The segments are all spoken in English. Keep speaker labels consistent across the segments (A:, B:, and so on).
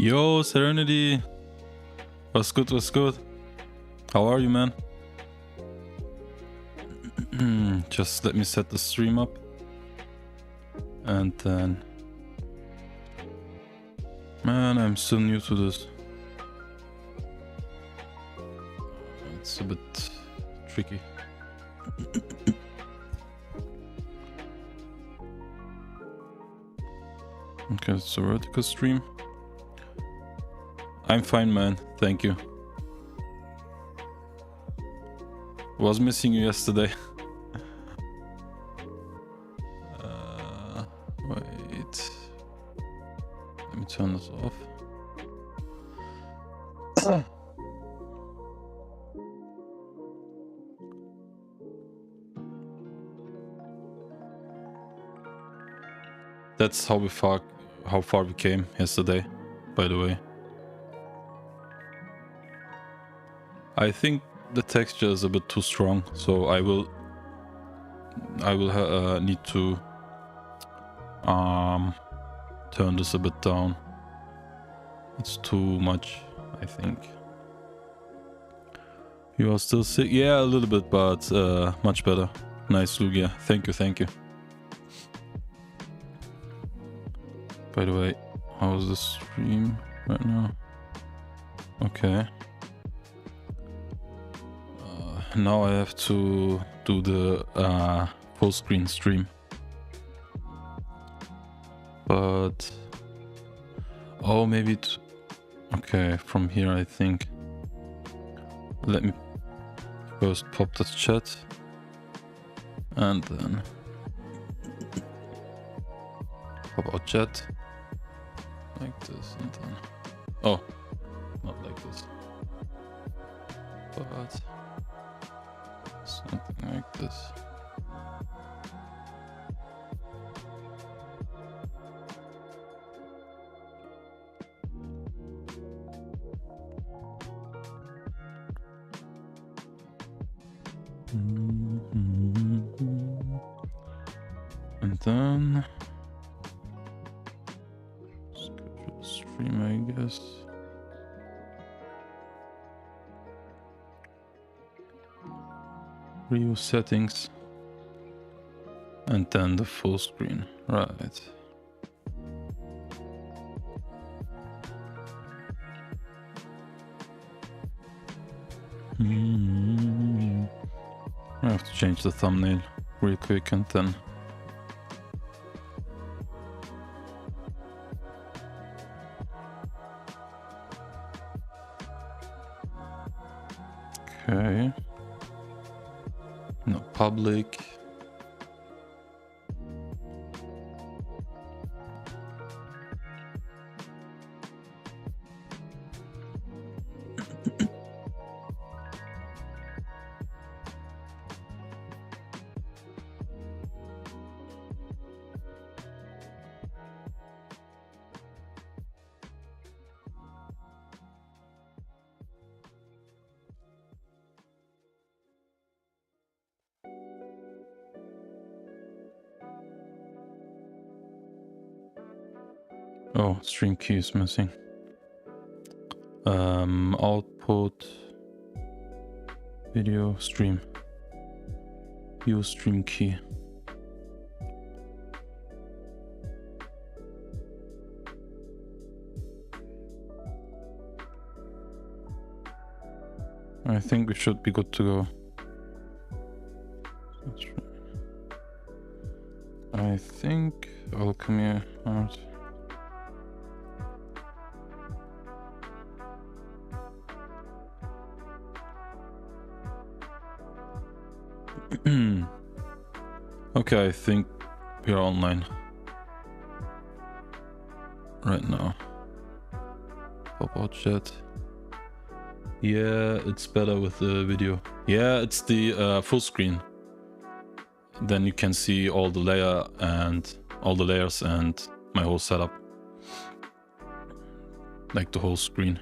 A: Yo, Serenity. What's good, what's good? How are you, man? Just let me set the stream up. And then... Man, I'm still new to this. It's a bit tricky. Okay, it's a vertical stream. I'm fine, man. Thank you. Was missing you yesterday. Wait. Let me turn this off. That's how far we came yesterday, by the way. I think the texture is a bit too strong, so I will need to turn this a bit down. It's too much, I think. You are still sick? Yeah, a little bit, but much better. Nice, Lugia. Thank you, thank you. By the way, how's the stream right now? Okay. Now I have to do the full screen stream. But... Oh, maybe it... Okay, from here I think. Let me first pop the chat. And then... Pop out chat. Like this and then... Oh, not like this. But... Something like this. And then schedule stream, I guess. Review settings. And then the full screen. Right. I have to change the thumbnail real quick and then... Okay. No, public. Oh, stream key is missing. Output, video, stream. View stream key. I think we should be good to go. I think I'll come here out. Okay, I think we are online right now. Pop out chat. Yeah, it's better with the video. Yeah, it's the full screen. Then you can see all the layer and all the layers and my whole setup. Like the whole screen.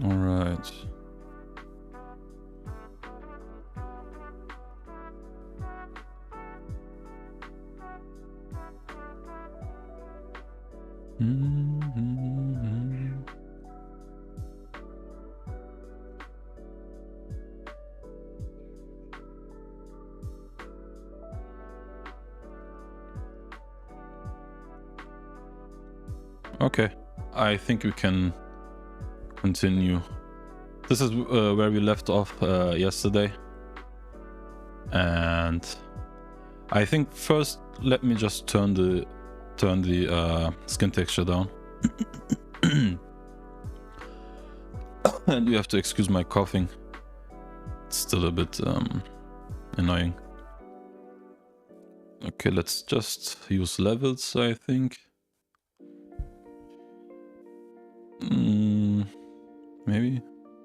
A: All right. Okay, I think we can continue. This is where we left off yesterday. And I think first let me just turn the skin texture down. And you have to excuse my coughing. It's still a bit annoying. Okay, let's just use levels, I think. Maybe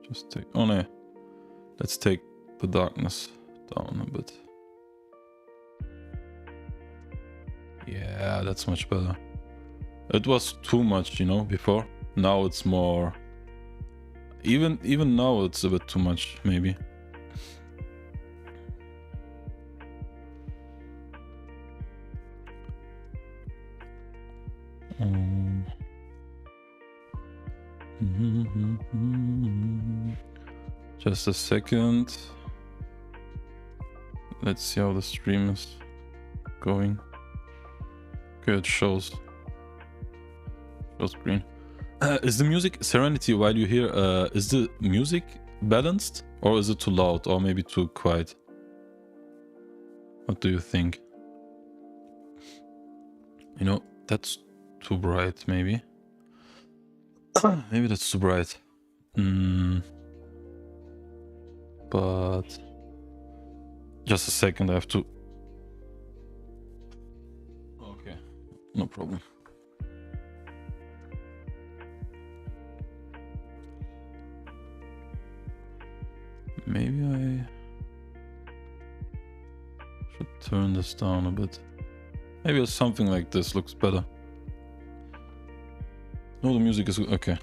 A: just take, oh no, let's take the darkness down a bit. Yeah, that's much better. It was too much, you know, before. Now it's more, even now it's a bit too much, maybe. Just a second. Let's see how the stream is going. Okay, it shows green. Is the music Serenity while you hear? Is the music balanced or is it too loud or maybe too quiet? What do you think? You know, that's too bright, maybe. Maybe that's too bright. But just a second, I have to. Okay, no problem. Maybe I should turn this down a bit. Maybe something like this looks better. No, the music is okay.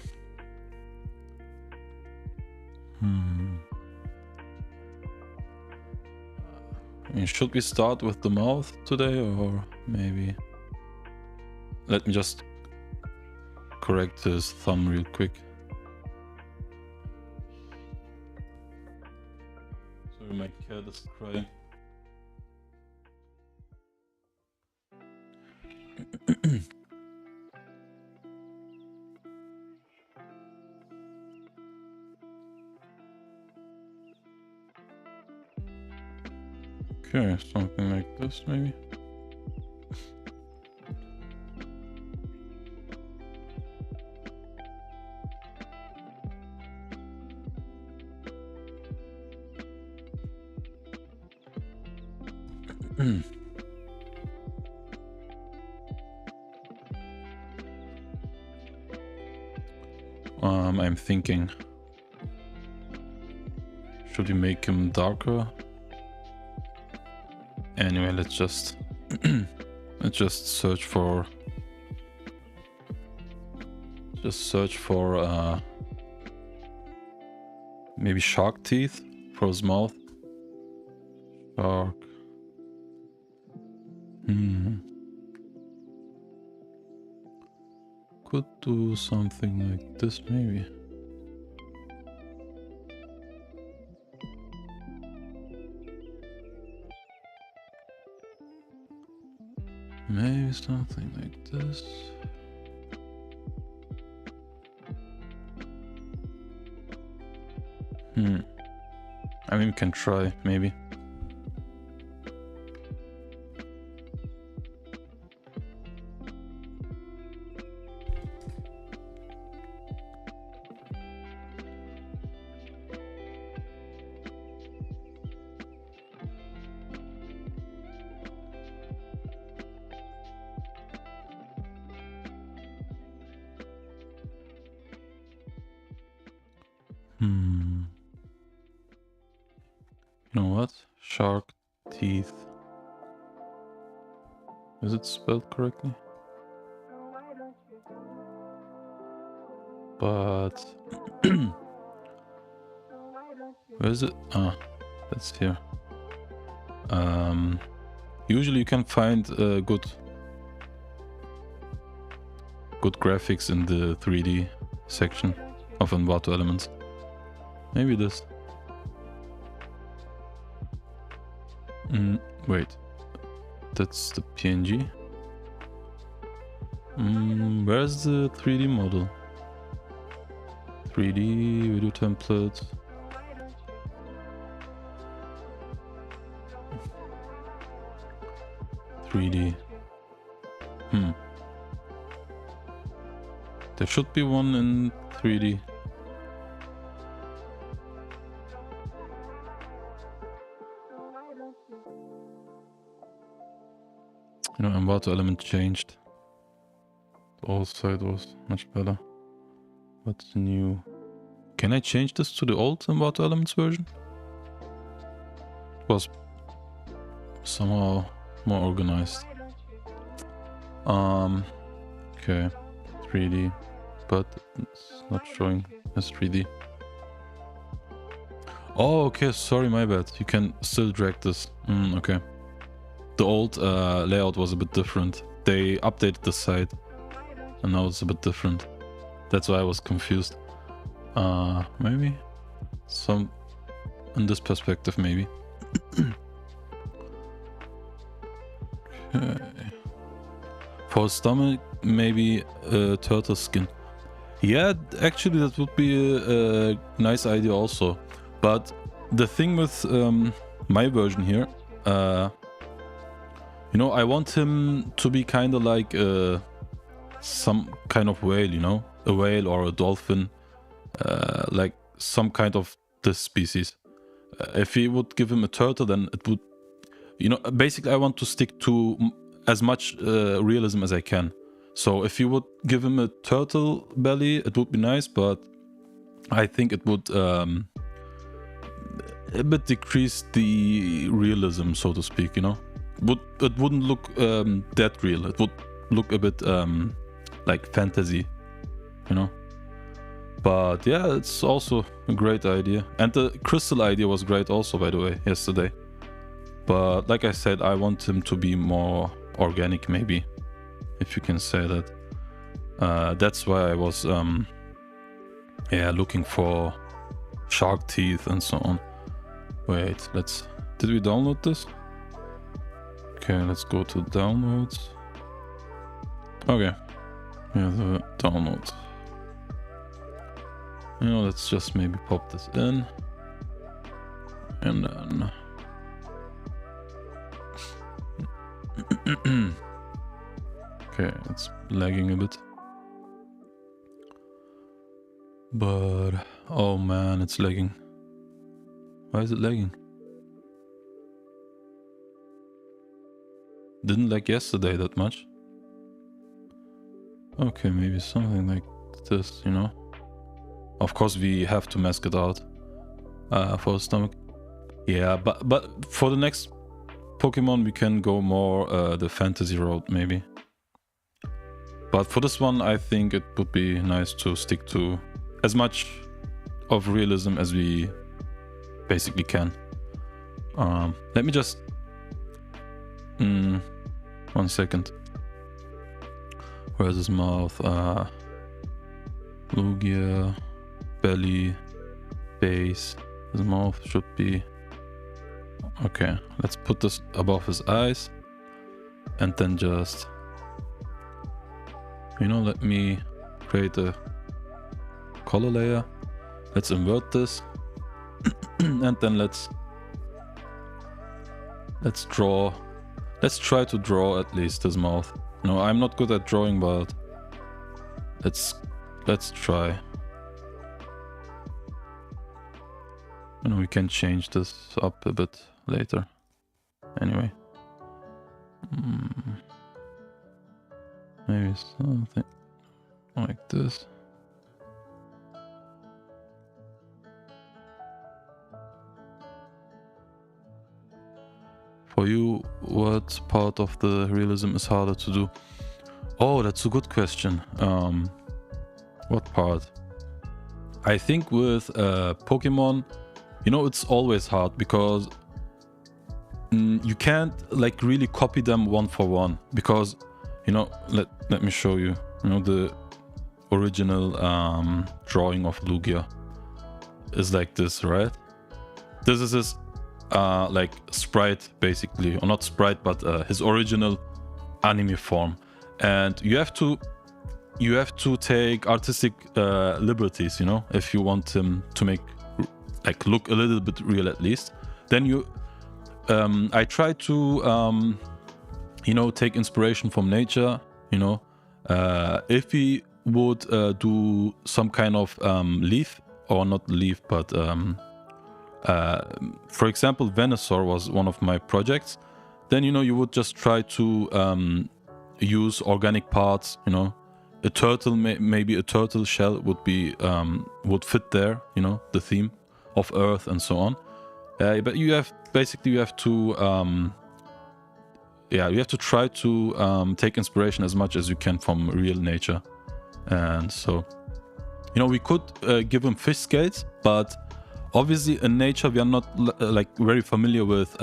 A: I mean, should we start with the mouth today or maybe? Let me just correct his thumb real quick. Sorry, my cat is crying. Okay, something like this maybe. I'm thinking, should we make him darker? Anyway, let's just search for maybe shark teeth for his mouth. Shark. Could do something like this maybe. Maybe something like this. I mean, we can try, maybe. You know what? Shark teeth. Is it spelled correctly? But where is it? Ah, that's here. Usually you can find good graphics in the 3D section of Envato Elements. Maybe this. Wait, that's the PNG. Where's the 3D model? 3D video template. There should be one in 3D. You know, Envato element changed. The old side was much better. What's new? Can I change this to the old Envato Elements version? It was somehow more organized. Okay, 3D, but it's not showing as 3D. Oh, okay, sorry, my bad. You can still drag this. Okay. The old layout was a bit different. They updated the site, and now it's a bit different. That's why I was confused. Maybe some in this perspective, maybe. Okay. For stomach, maybe a turtle skin. Yeah, actually, that would be a nice idea also. But the thing with my version here, you know, I want him to be kind of like some kind of whale, you know, a whale or a dolphin, like some kind of this species. If we would give him a turtle, then it would, you know, basically I want to stick to as much realism as I can. So if you would give him a turtle belly, it would be nice, but I think it would a bit decrease the realism, so to speak, you know. It wouldn't look that real. It would look a bit like fantasy, you know. But yeah, it's also a great idea. And the crystal idea was great also, by the way, yesterday. But like I said, I want him to be more organic, maybe, if you can say that. That's why I was yeah, looking for shark teeth and so on. Wait, did we download this? Okay, let's go to downloads. Okay, yeah, the downloads. You know, let's just maybe pop this in. And then... okay, it's lagging a bit. But... oh man, it's lagging. Why is it lagging? Didn't lag yesterday that much. Okay, maybe something like this, you know. Of course, we have to mask it out for the stomach. Yeah, but for the next Pokemon, we can go more the fantasy road, maybe. But for this one, I think it would be nice to stick to as much of realism as we basically can. Let me just... 1 second. Where's his mouth? Lugia, belly, base. His mouth should be... okay, let's put this above his eyes. And then just... you know, let me create a color layer. Let's invert this. And then let's draw. Let's try to draw at least his mouth. No, I'm not good at drawing, but let's try. You know, we can change this up a bit later. Anyway. Maybe something like this. For you, what part of the realism is harder to do? Oh, that's a good question. What part? I think with Pokemon, you know, it's always hard because you can't like really copy them one for one, because, you know, let me show you, you know, the original drawing of Lugia is like this, right? This is his like sprite, basically, or not sprite, but his original anime form. And you have to take artistic liberties, you know, if you want him to make like look a little bit real at least. Then you I try to you know, take inspiration from nature, you know. If we would do some kind of leaf, or not leaf, but for example, Venusaur was one of my projects, then, you know, you would just try to use organic parts, you know. A turtle, maybe a turtle shell would be would fit there, you know, the theme of Earth and so on. But you have to yeah, you have to try to take inspiration as much as you can from real nature. And so, you know, we could give him fish scales, but obviously in nature we are not like very familiar with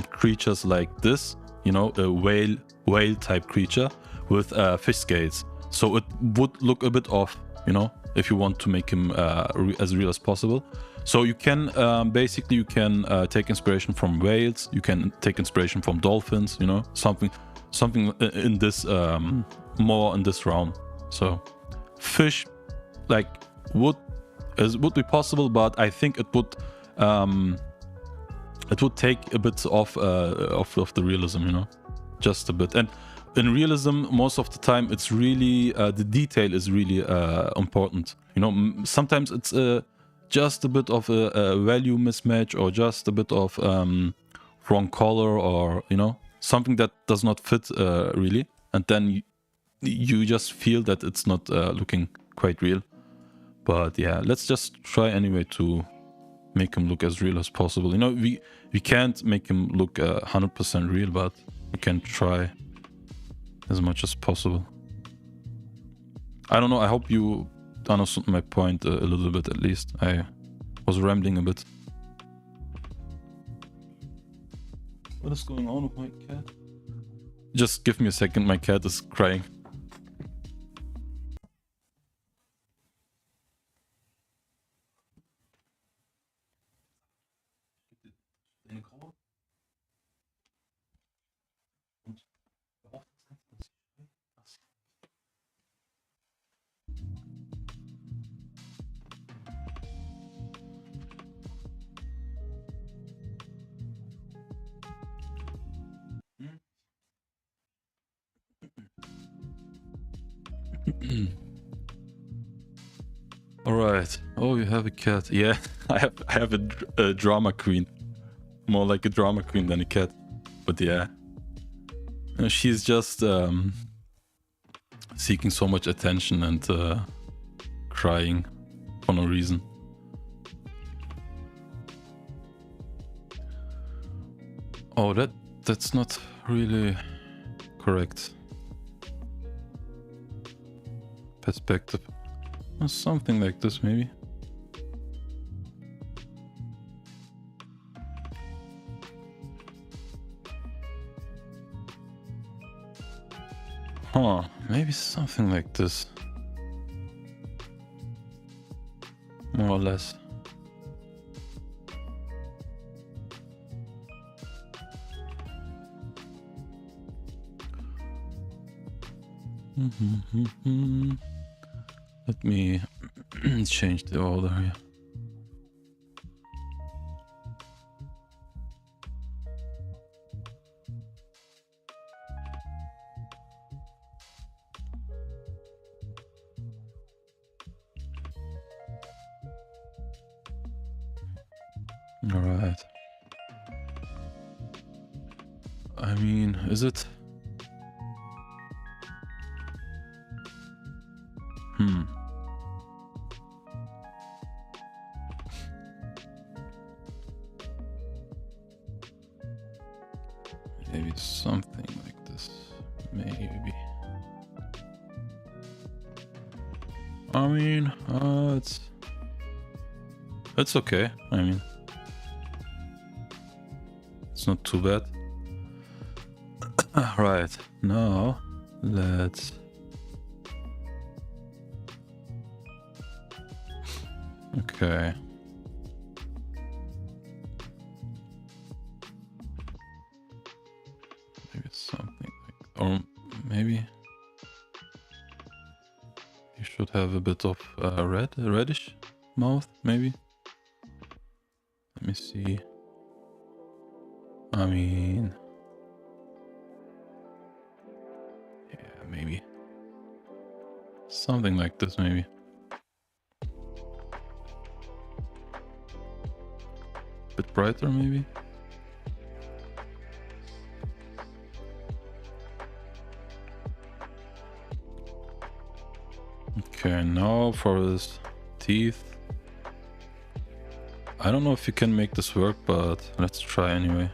A: creatures like this, you know, a whale type creature with fish scales. So it would look a bit off, you know, if you want to make him as real as possible. So you can basically take inspiration from whales, you can take inspiration from dolphins, you know, something in this more in this realm. So fish like would be possible, but I think it would take a bit of the realism, you know, just a bit. And in realism, most of the time, it's really the detail is really important. You know, sometimes it's just a bit of a value mismatch, or just a bit of wrong color, or, you know, something that does not fit really, and then you just feel that it's not looking quite real. But yeah, let's just try anyway to make him look as real as possible. You know, we can't make him look 100% real, but we can try as much as possible. I don't know, I hope you understood my point a little bit at least. I was rambling a bit. What is going on with my cat? Just give me a second, my cat is crying. All right. Oh, you have a cat. Yeah, I have a drama queen. More like a drama queen than a cat. But yeah, she's just seeking so much attention and crying for no reason. Oh, that's not really correct. Perspective. Something like this, maybe. Huh, maybe something like this. More or less. Let me change the order here. All right. I mean, is it? Maybe something like this. Maybe. I mean, it's okay. I mean, it's not too bad. Right, now let's okay. Maybe something like, or maybe you should have a bit of reddish mouth, maybe. Let me see. I mean, yeah, maybe something like this, maybe. Bit brighter, maybe. Okay, now for his teeth. I don't know if you can make this work, but let's try anyway.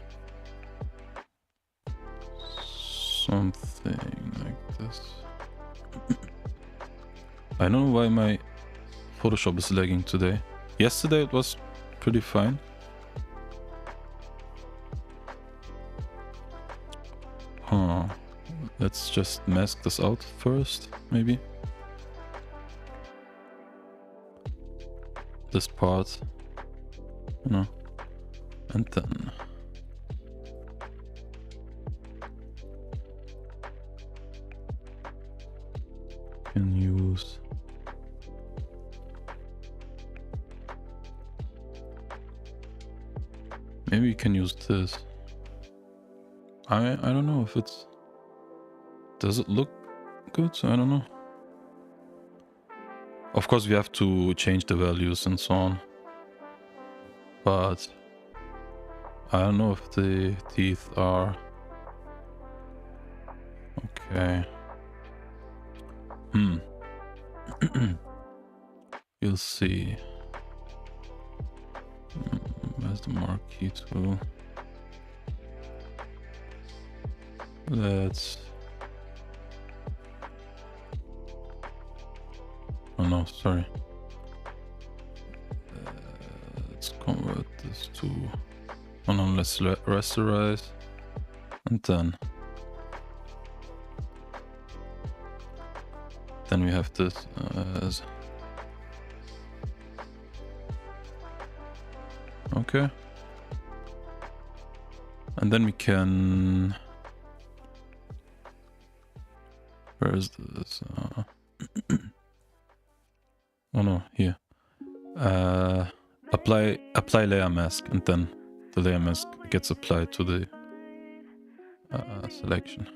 A: Something like this. I don't know why my Photoshop is lagging today. Yesterday it was pretty fine. Huh. Let's just mask this out first, maybe. This part, you know, and then can use maybe you can use this. I don't know if it's, does it look good? I don't know. Of course we have to change the values and so on, but I don't know if the teeth are okay. You'll see. Where's the marquee tool? Let's... Oh no, sorry. Let's convert this to... Oh no, let's rasterize. And then we have this as... Okay. And then we can... Where is this? Oh no, here. Apply layer mask, and then the layer mask gets applied to the selection.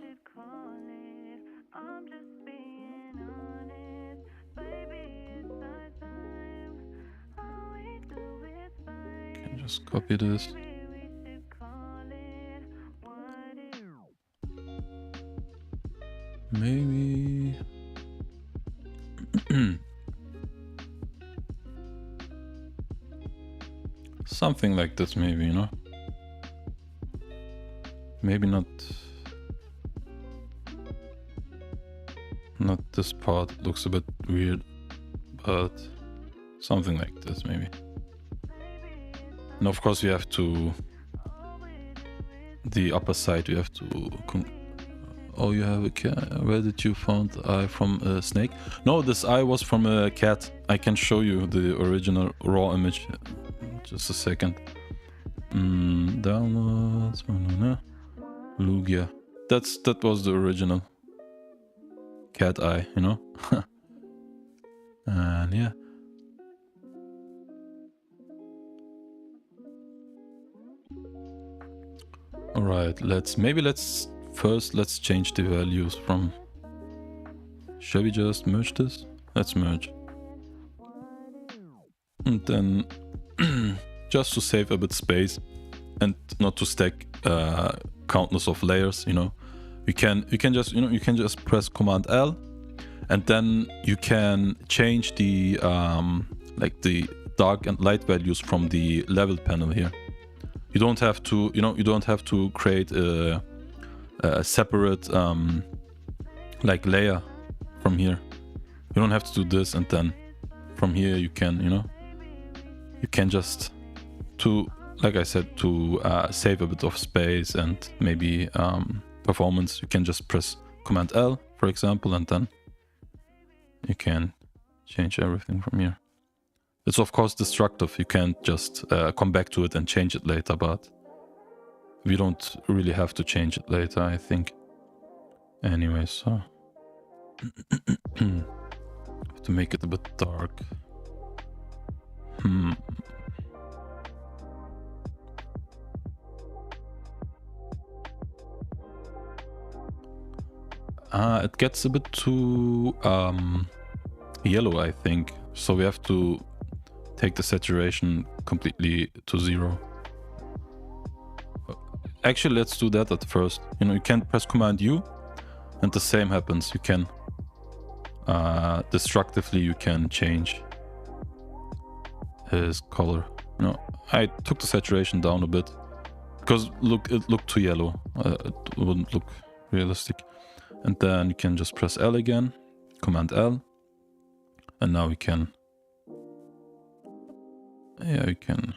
A: Can just copy this. Maybe something like this, maybe, you know? Maybe not this part, looks a bit weird, but something like this, maybe. And of course we have to, the upper side we have to, oh, you have a cat, where did you found the eye from a snake? No, this eye was from a cat. I can show you the original raw image, just a second. Downloads, Lugia. That was the original cat eye, you know? And yeah. Alright, let's first change the values from... Shall we just merge this? Let's merge. And then just to save a bit space and not to stack countless of layers, you know. You can just press Command L, and then you can change the like the dark and light values from the level panel here. You don't have to, you don't have to create a separate like layer from here. You don't have to do this, and then from here you can, you can just, to, like I said, to save a bit of space and maybe performance, you can just press Command L, for example, and then you can change everything from here. It's of course destructive. You can't just come back to it and change it later, but we don't really have to change it later, I think. Anyway, so have to make it a bit dark. It gets a bit too yellow, I think. So we have to take the saturation completely to 0. Actually, let's do that at first. You can press Command U, and the same happens. You can destructively, you can change his color. I took the saturation down a bit because it looked too yellow. It wouldn't look realistic. And then you can just press L again, Command L, and now we can, we can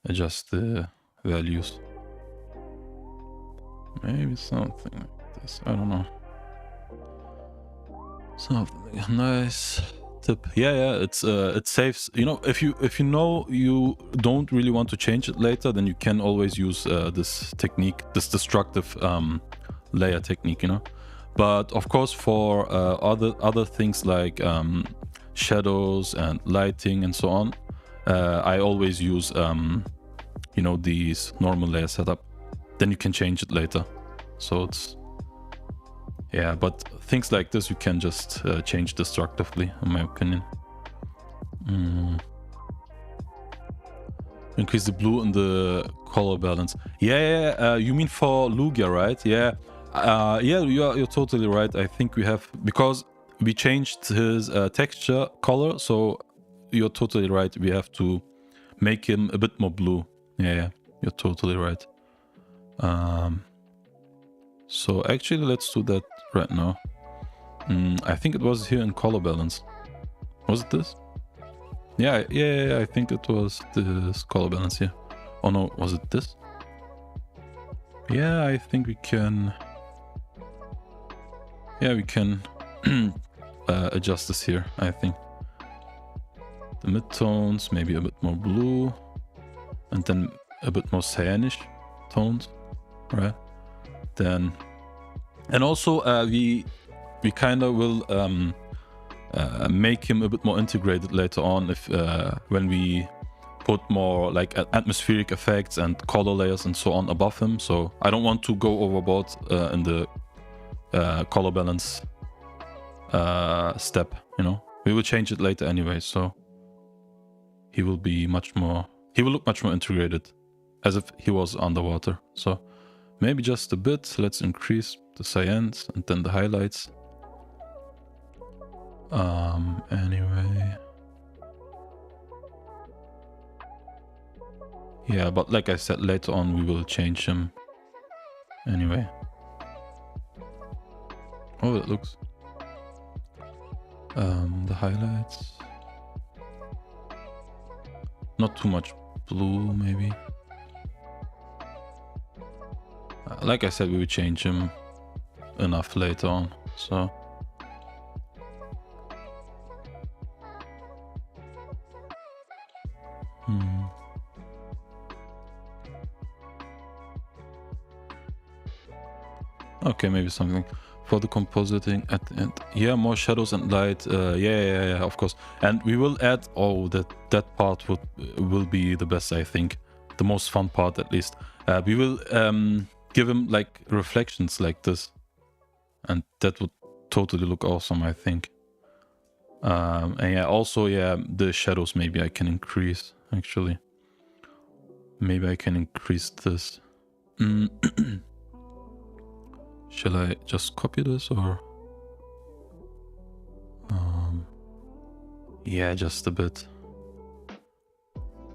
A: adjust the values. Maybe something like this, I don't know. Something nice tip. Yeah, it saves. If you know you don't really want to change it later, then you can always use this technique, this destructive layer technique, But of course, for other things like shadows and lighting and so on, I always use these normal layer setup. Then you can change it later. So it's, yeah, but things like this you can just change destructively, in my opinion. Increase the blue in the color balance. Yeah, you mean for Lugia, right? Yeah. You're totally right. I think we have, because we changed his texture color, so you're totally right. We have to make him a bit more blue. Yeah, you're totally right. So actually, let's do that right now. I think it was here in color balance. Was it this? Yeah, I think it was this color balance here. Oh no, was it this? Yeah, I think we can. Yeah, we can adjust this here, I think. The midtones, maybe a bit more blue, and then a bit more cyanish tones, right? Then, and also we kind of will make him a bit more integrated later on if when we put more like atmospheric effects and color layers and so on above him. So I don't want to go overboard in the color balance step. We will change it later anyway, so he will be much more, he will look much more integrated, as if he was underwater. So maybe just a bit. Let's increase the cyans and then the highlights. Anyway, yeah, but like I said, later on we will change him anyway. Oh, it looks the highlights, not too much blue, maybe. Like I said, we will change him enough later on, so okay, maybe something for the compositing at the end. Yeah, more shadows and light. Yeah, of course. And we will add, that part will be the best, I think. The most fun part, at least. We will give him like reflections like this, and that would totally look awesome, I think. And yeah, also, yeah, the shadows maybe I can increase, actually. Maybe I can increase this. Shall I just copy this or? Yeah, just a bit.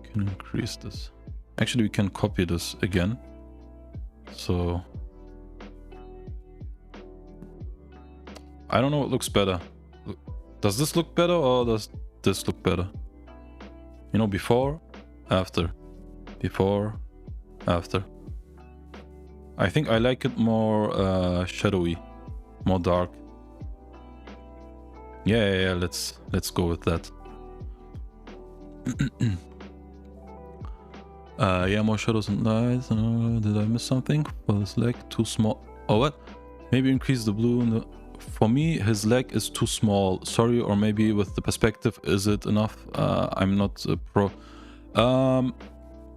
A: Can increase this. Actually, we can copy this again. So I don't know what looks better. Does this look better or does this look better? You know, before, after, before, after. I think I like it more shadowy, more dark. Yeah, let's go with that. Yeah, more shadows and lights. Did I miss something? For his leg, too small. Oh, what? Maybe increase the blue in the... For me, his leg is too small. Sorry, or maybe with the perspective, is it enough? I'm not a pro.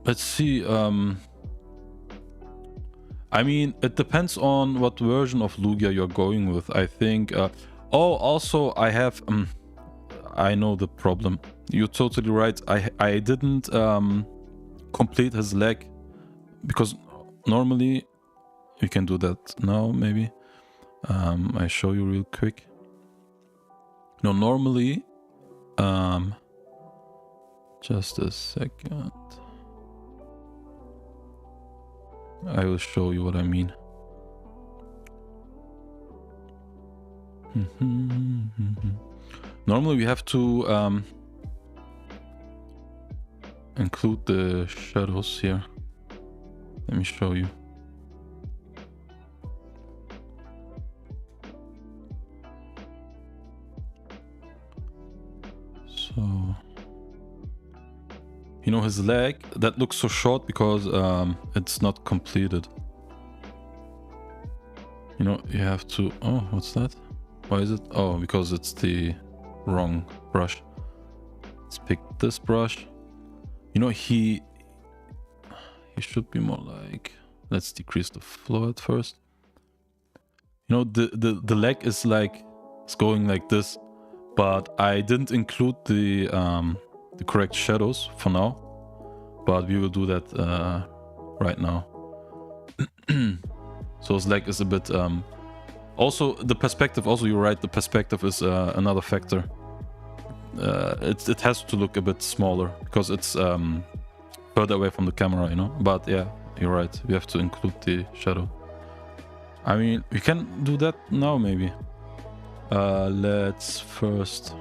A: Let's see. I mean, it depends on what version of Lugia you're going with. I think... oh, also, I have... I know the problem. You're totally right. I didn't complete his leg because normally you can do that now, maybe. I show you real quick. No, normally... just a second. I will show you what I mean. Normally we have to include the shadows here. Let me show you. So, you know, his leg, that looks so short because it's not completed. You know, you have to... Oh, what's that? Why is it? Oh, because it's the wrong brush. Let's pick this brush. You know, he should be more like... Let's decrease the flow at first. You know, the leg is like... It's going like this. But I didn't include the correct shadows for now. But we will do that right now. So his leg is a bit... Also, the perspective, also you're right, the perspective is another factor. It has to look a bit smaller because it's further away from the camera, you know? But yeah, you're right, we have to include the shadow. I mean, we can do that now, maybe. Let's first...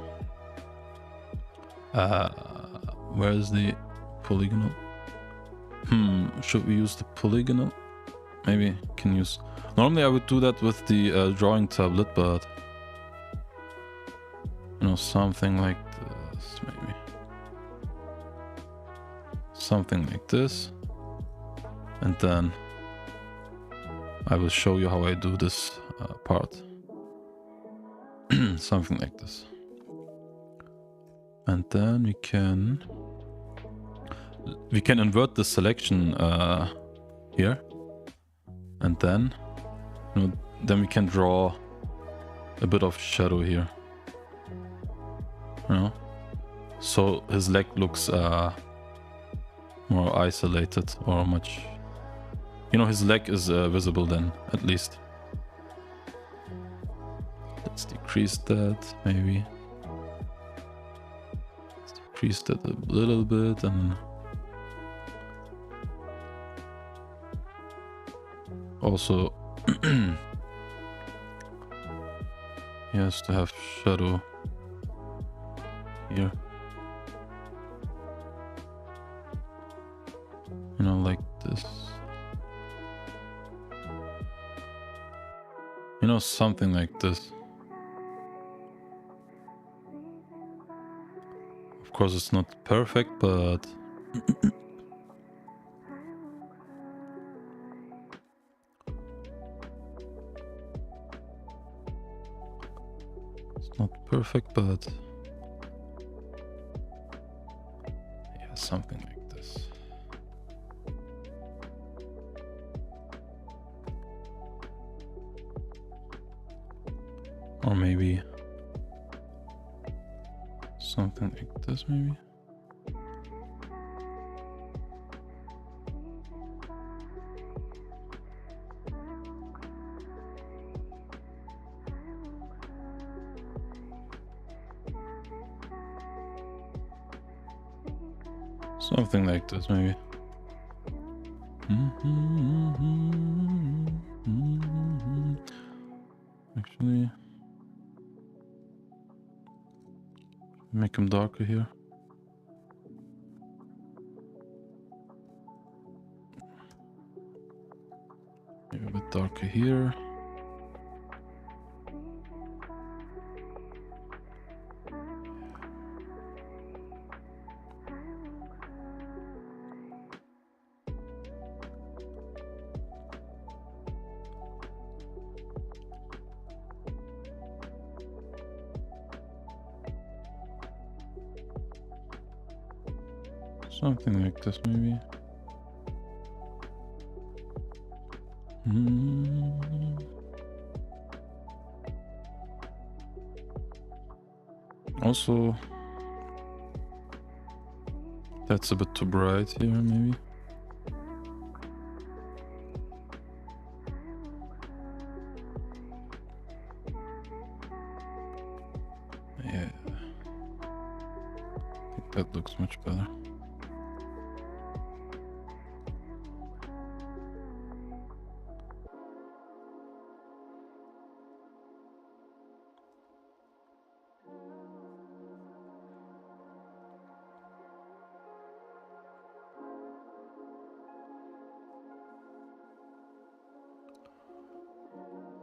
A: where is the polygonal? Should we use the polygonal? Maybe can use... Normally I would do that with the drawing tablet, but... You know, something like this, maybe. Something like this. And then I will show you how I do this part. Something like this. And then we can invert the selection here. And then, you know, then we can draw a bit of shadow here. You know, so his leg looks more isolated or much. You know, his leg is visible then, at least. Let's decrease that, maybe. Let's decrease that a little bit and... Also, he has to have shadow here. You know, like this. You know, something like this. Of course, it's not perfect, but... It's not perfect, but... Yeah, something like this. Or maybe... something like this, maybe? Something like this, maybe. Actually, make them darker here. Maybe a bit darker here. Something like this, maybe. Also, that's a bit too bright here, maybe. Yeah, I think that looks much better.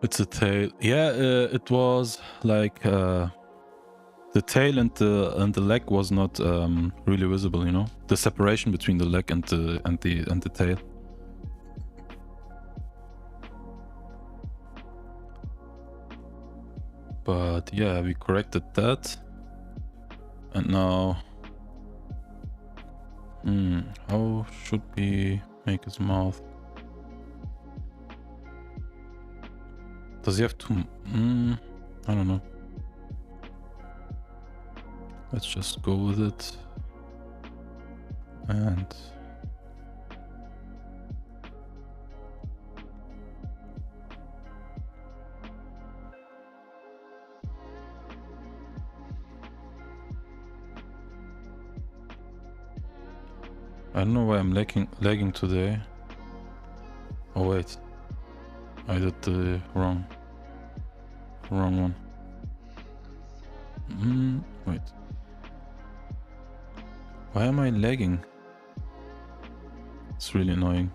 A: It's a tail. Yeah, it was like the tail and the leg was not really visible. You know, the separation between the leg and the tail. But yeah, we corrected that, and now, how should we make his mouth? Does he have to? I don't know. Let's just go with it. And I don't know why I'm lagging today. Oh wait, I did the wrong one. Wait. Why am I lagging? It's really annoying.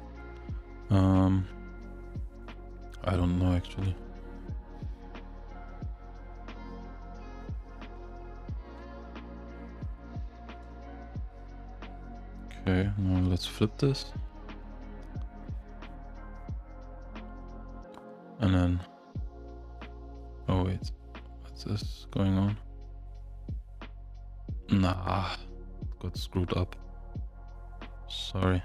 A: I don't know actually. Okay, now let's flip this. And then, oh wait, what's this going on? Nah, got screwed up. Sorry.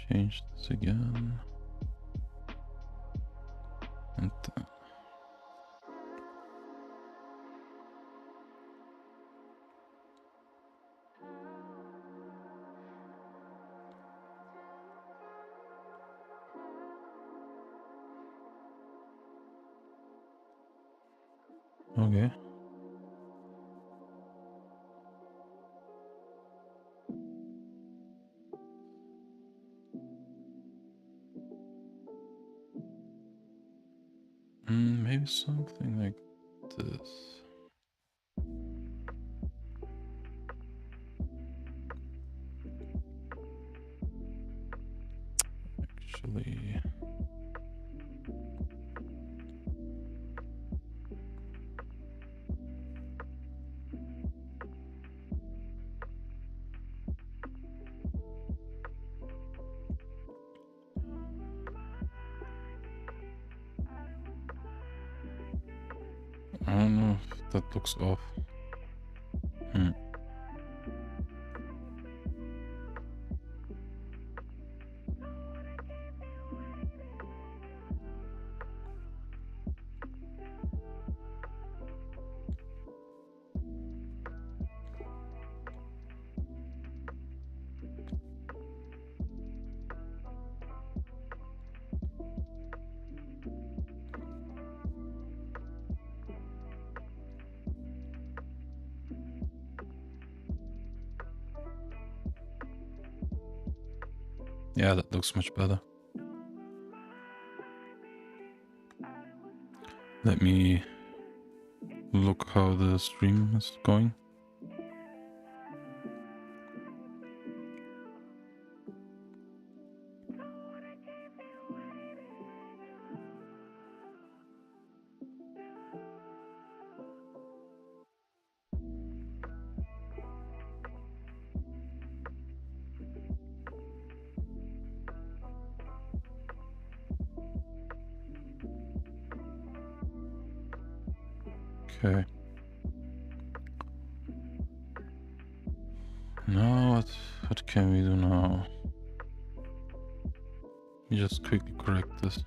A: Change this again. And okay. Maybe something like this. Actually, I don't know if that looks off. Yeah, that looks much better. Let me look how the stream is going. Okay. Now what can we do now? We just quickly correct this.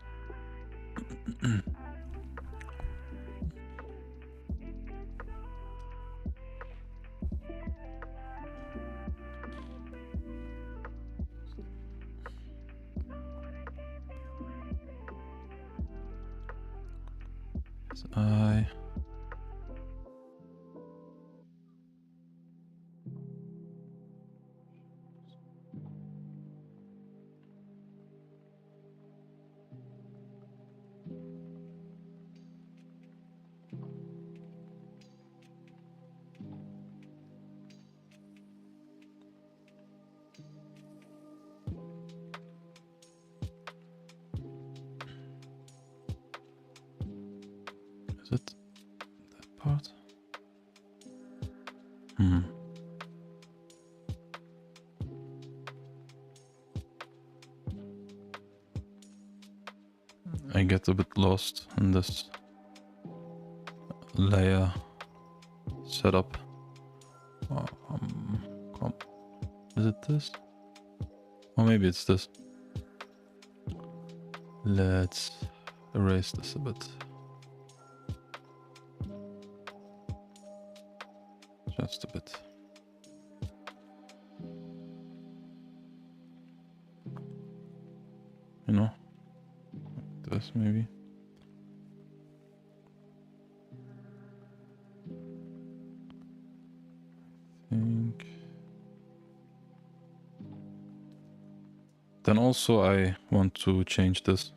A: I is it that part? I get a bit lost in this layer setup. Come. Is it this? Or maybe it's this. Let's erase this a bit. Just a bit. You know? Like this maybe. Think. Then also I want to change this.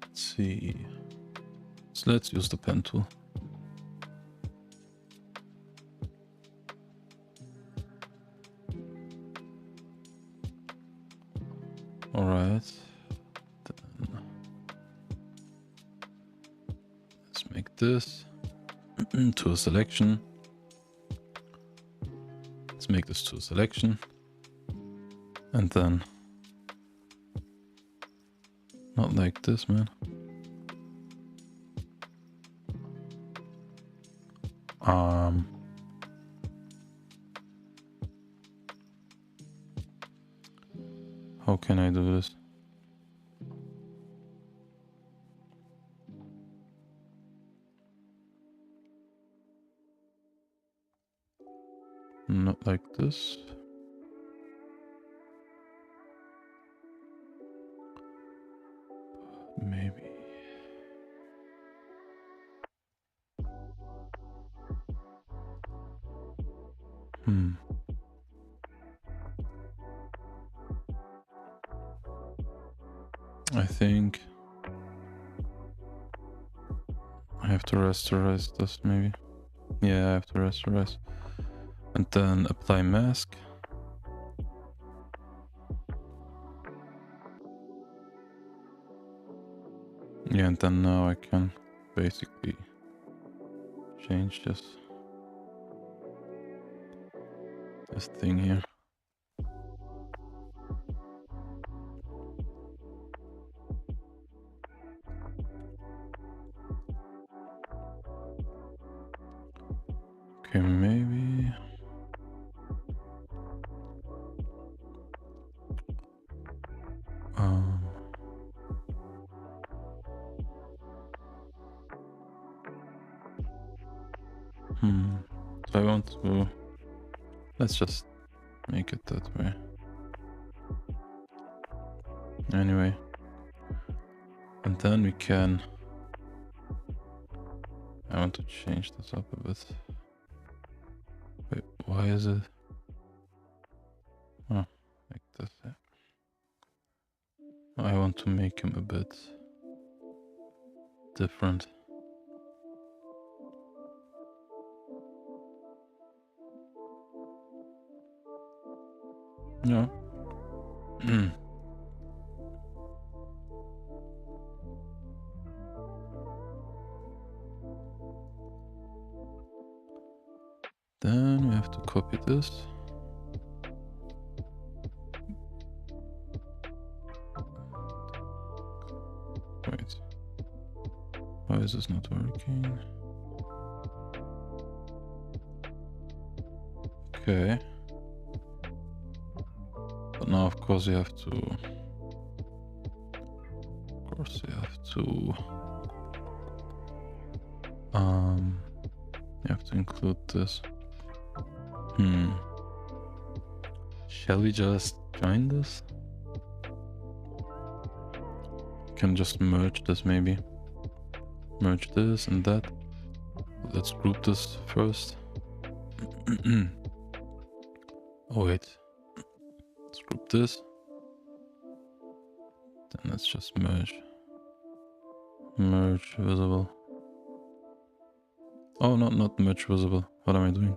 A: Let's see. So let's use the pen tool. Alright. Then let's make this to a selection. Let's make this to a selection. And then not like this, man. How can I do this? Not like this. Maybe. I think I have to rasterize this maybe. Yeah, I have to rasterize. And then apply mask. Yeah, and then now I can basically change this thing here. Okay, maybe. So I want to. Let's just make it that way. Anyway. And then we can. I want to change this up a bit. Wait, why is it? want to make him a bit different. Yeah. Then we have to copy this. Wait. Why is this not working? Okay. But now, of course, you have to... You have to include this. Shall we just join this? Can just merge this maybe. Merge this and that. Let's group this first. Oh wait. Let's group this. Then let's just merge. Merge visible. Oh, not merge visible. What am I doing?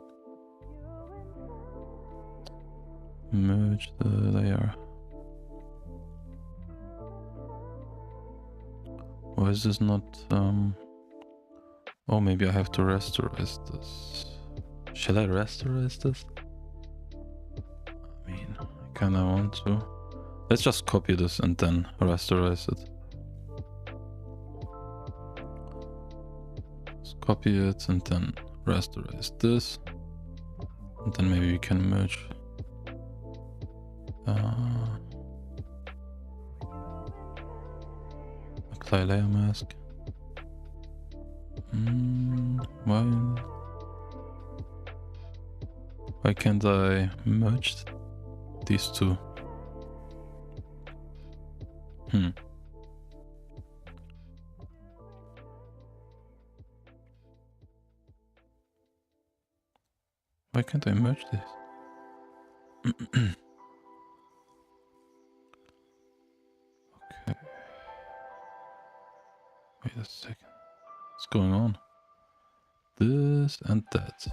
A: Merge the layer. Why is this not... Oh, maybe I have to rasterize this. Shall I rasterize this? I mean, I kinda want to. Let's just copy this and then rasterize it. Let's copy it and then rasterize this. And then maybe we can merge. Apply layer mask. Why can't I merge these two? Why can't I merge this? Okay. Wait a second. What's going on? This and that.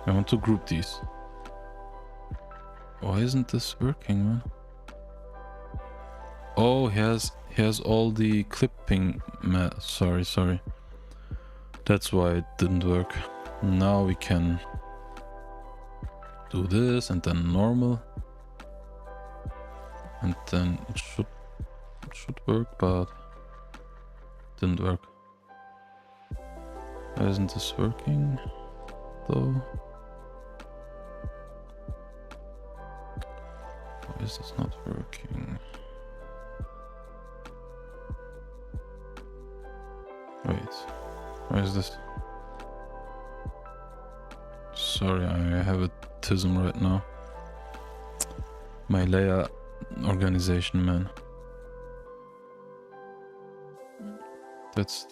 A: I want to group these. Why isn't this working, man? Oh, he has all the clipping. Sorry. That's why it didn't work. Now we can do this and then normal. And then it should work, but it didn't work. Why isn't this working though? Why is this not working? Wait, why is this? Sorry, I have a tism right now. My layer organization, man. That's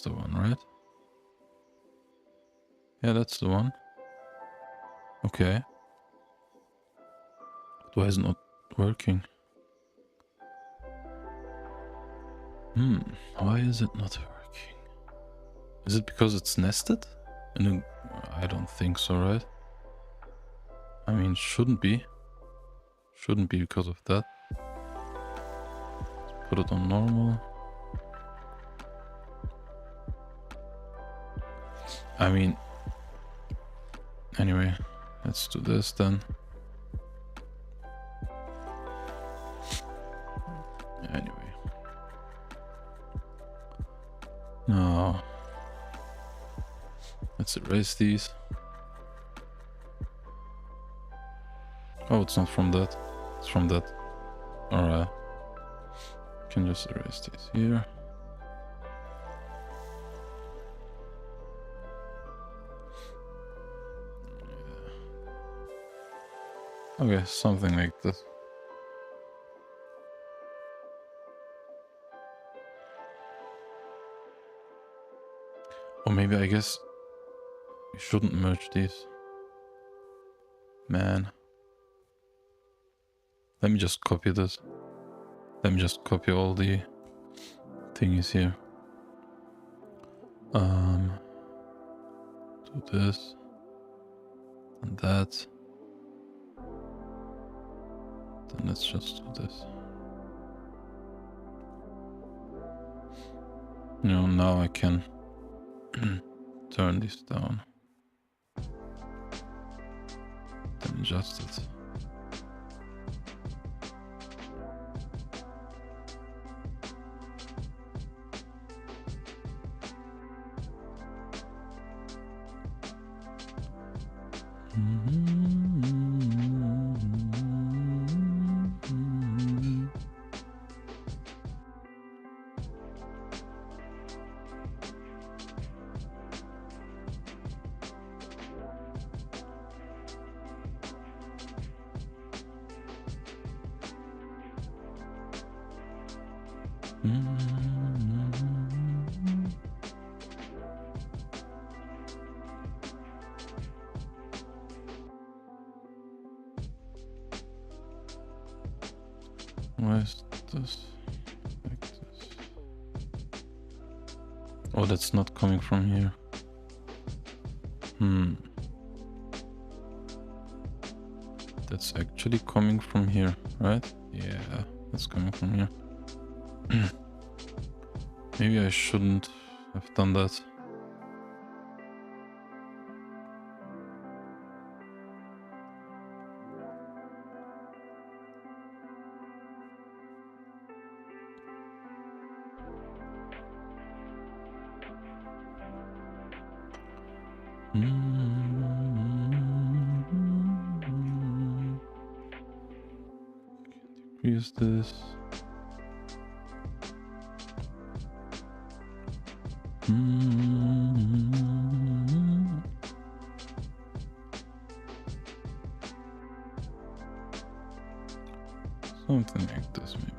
A: the one, right? Yeah, that's the one. Okay. Why is it not working? Why is it not working? Is it because it's nested? I don't think so, right? I mean, shouldn't be. Shouldn't be because of that. Let's put it on normal. I mean, anyway, let's do this then. Anyway. Now, let's erase these. Oh, it's not from that. It's from that. Alright. Can just erase these here. Okay, something like this. Or maybe I guess we shouldn't merge these. Man. Let me just copy this. Let me just copy all the thingies here. Do this and that. Then let's just do this. You know, now I can turn this down. Then adjust it. Why is this like this? Oh, that's not coming from here. That's actually coming from here, right? Yeah, that's coming from here. Maybe I shouldn't have done that. Decrease this. Something like this, maybe.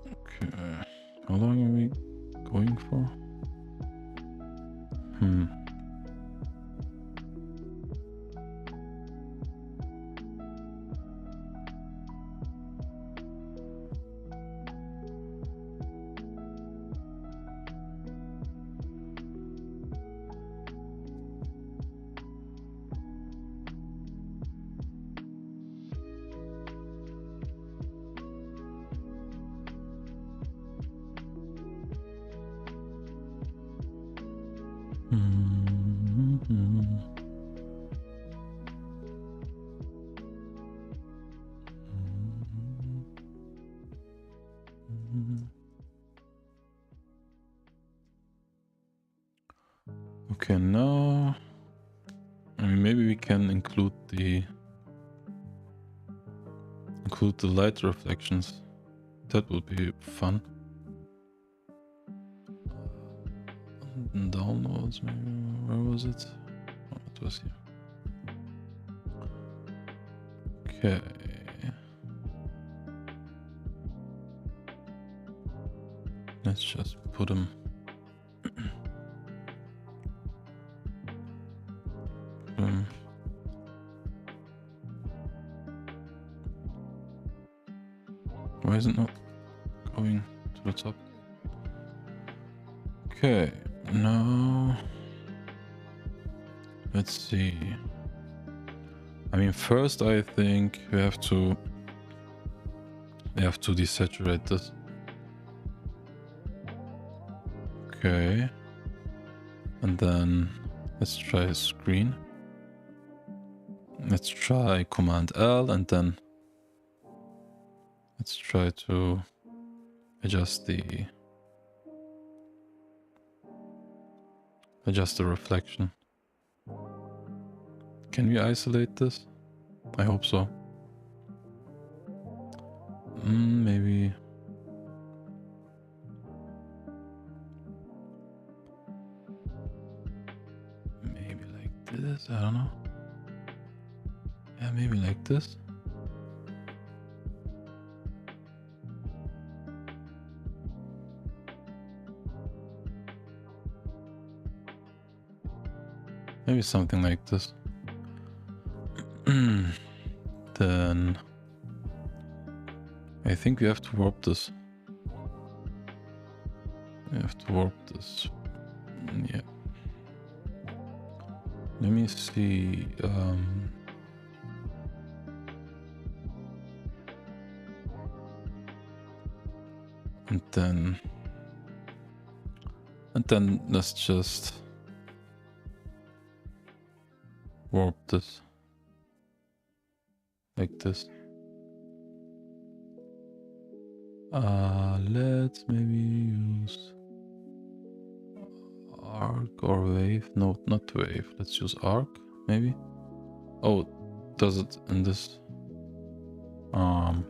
A: Okay, how long are we going for? Okay, now I mean, maybe we can include the light reflections. That would be fun. And downloads, maybe. Where was it? Oh, it was here. Okay. Let's just put them. Why is it not going to the top? Okay, now let's see. I mean, first I think we have to desaturate this. Okay, and then let's try screen. Let's try Command L, and then let's try to adjust the reflection. Can we isolate this? I hope so. Maybe. Maybe like this, I don't know. Yeah, maybe like this. Maybe something like this. Then I think we have to warp this. Yeah. Let me see. And then let's just warp this like this. Let's maybe use arc or wave. No, not wave. Let's use arc maybe. Oh, does it in this? No.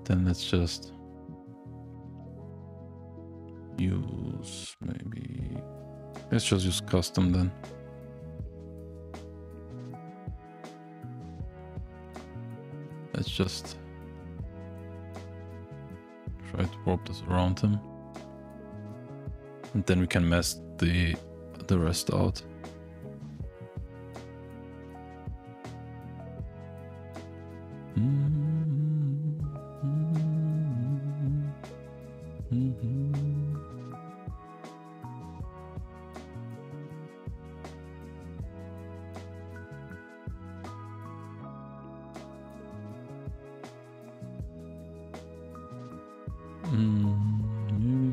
A: Then let's just use maybe. Let's just use custom then. Let's just try to warp this around him. And then we can mess the rest out. Maybe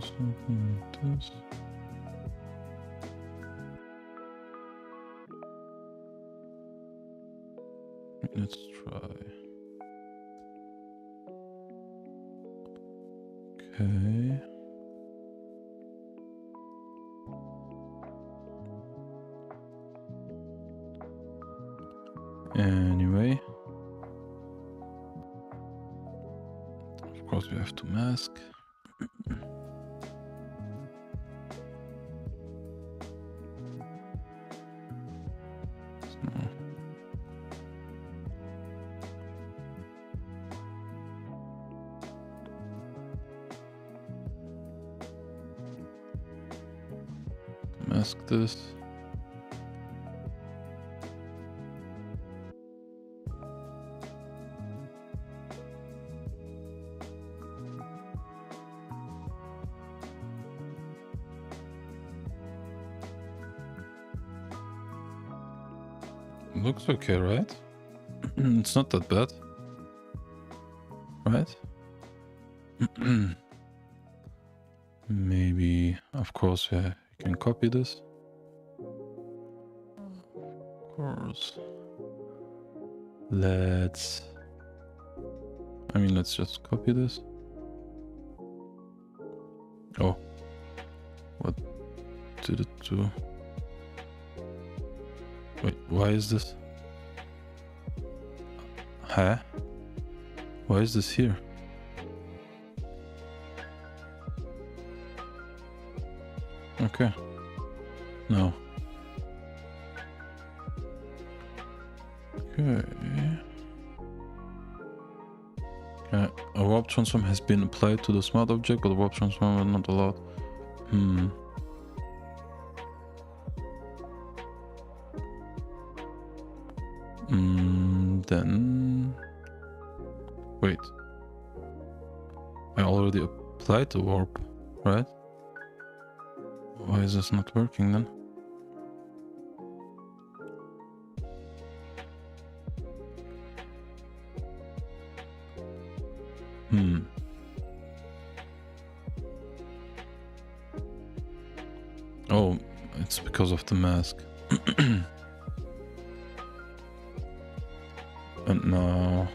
A: something like this. Let's try. Okay. Anyway. Of course we have to mask. Mask this. Looks okay, right? It's not that bad, right? Maybe, of course, yeah, you can copy this. Of course. Let's just copy this. Oh, what to the 2. Wait, why is this? Huh? Why is this here? Okay. No. Okay. A warp transform has been applied to the smart object, but the warp transform is not allowed. Then... Wait. I already applied the warp, right? Why is this not working then? Oh, it's because of the mask. And now...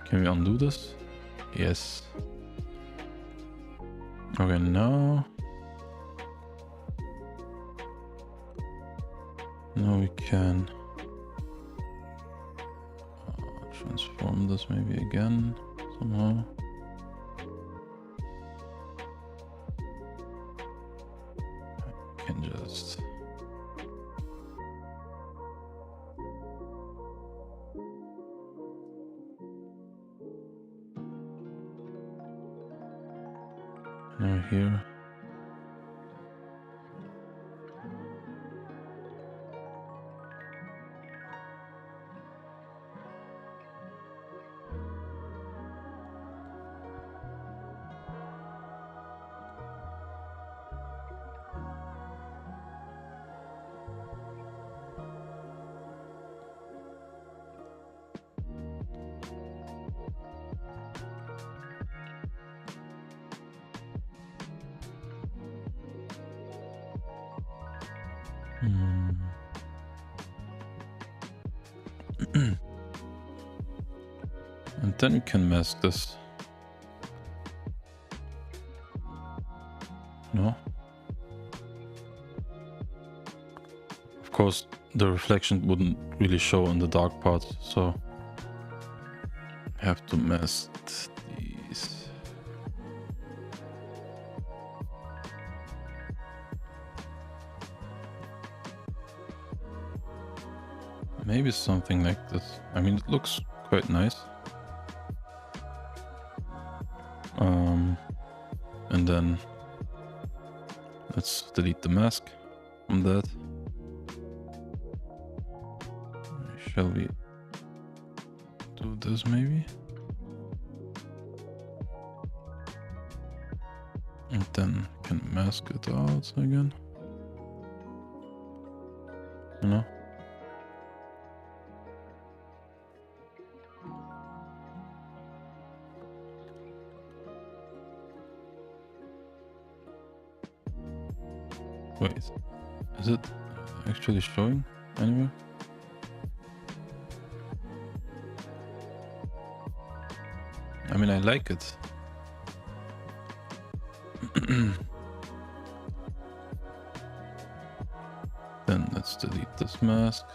A: Can we undo this? Yes. Okay, now... Now we can... transform this maybe again, somehow. I can just... Now here. And then we can mask this. No? Of course, the reflection wouldn't really show in the dark part, so I have to mask these. Maybe something like this. I mean, it looks quite nice. And then let's delete the mask from that. Shall we do this maybe? And then can mask it out again. You know? Wait, is it actually showing anywhere? I mean, I like it. Then let's delete this mask.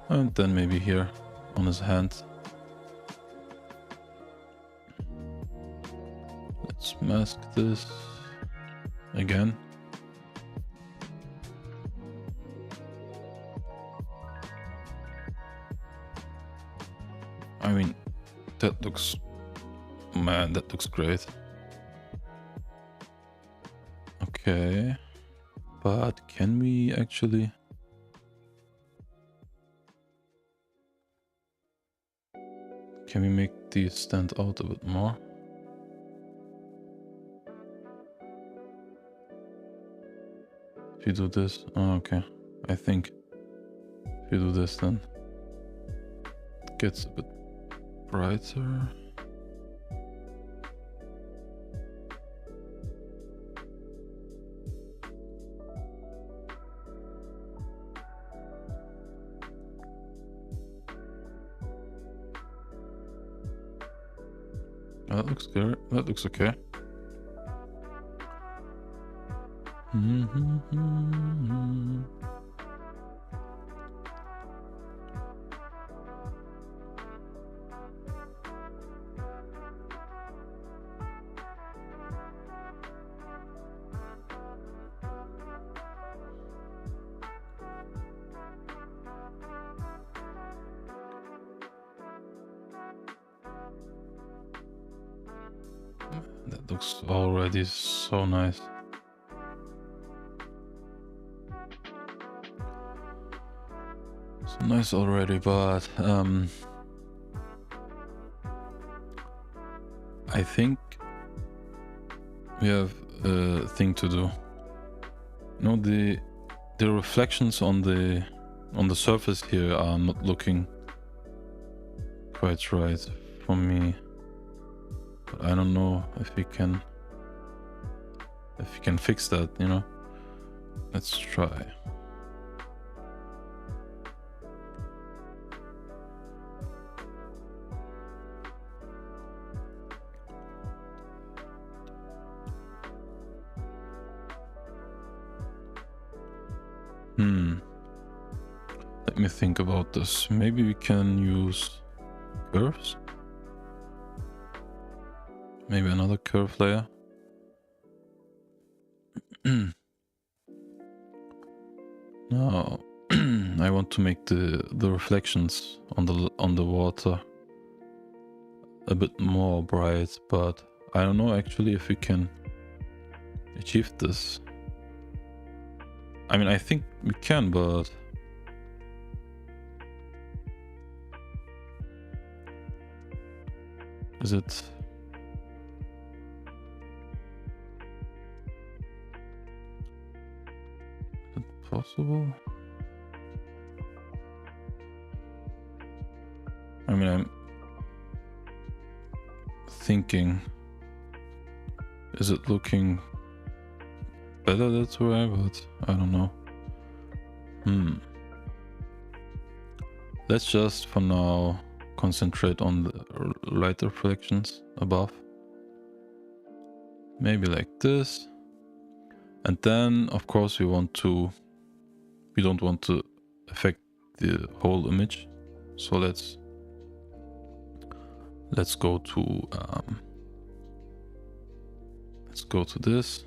A: And then maybe here on his hand. Let's mask this again. I mean, that looks... Man, that looks great. Okay. But can we actually... Can we make these stand out a bit more? If you do this... Oh, okay. I think if you do this, then it gets a bit brighter. That looks good. That looks okay. That looks already so nice. So nice already, but I think we have a thing to do. You know, the reflections on the surface here are not looking quite right for me. But I don't know if we can fix that, you know. Let's try. Let me think about this. Maybe we can use curves. Maybe another curve layer. Now I want to make the reflections on the water a bit more bright, but I don't know actually if we can achieve this. I mean, I think we can, but is it possible? I mean, I'm thinking, is it looking better that way? But I don't know. Let's just for now concentrate on the light reflections above. Maybe like this. And then of course we don't want to affect the whole image. So let's go to this.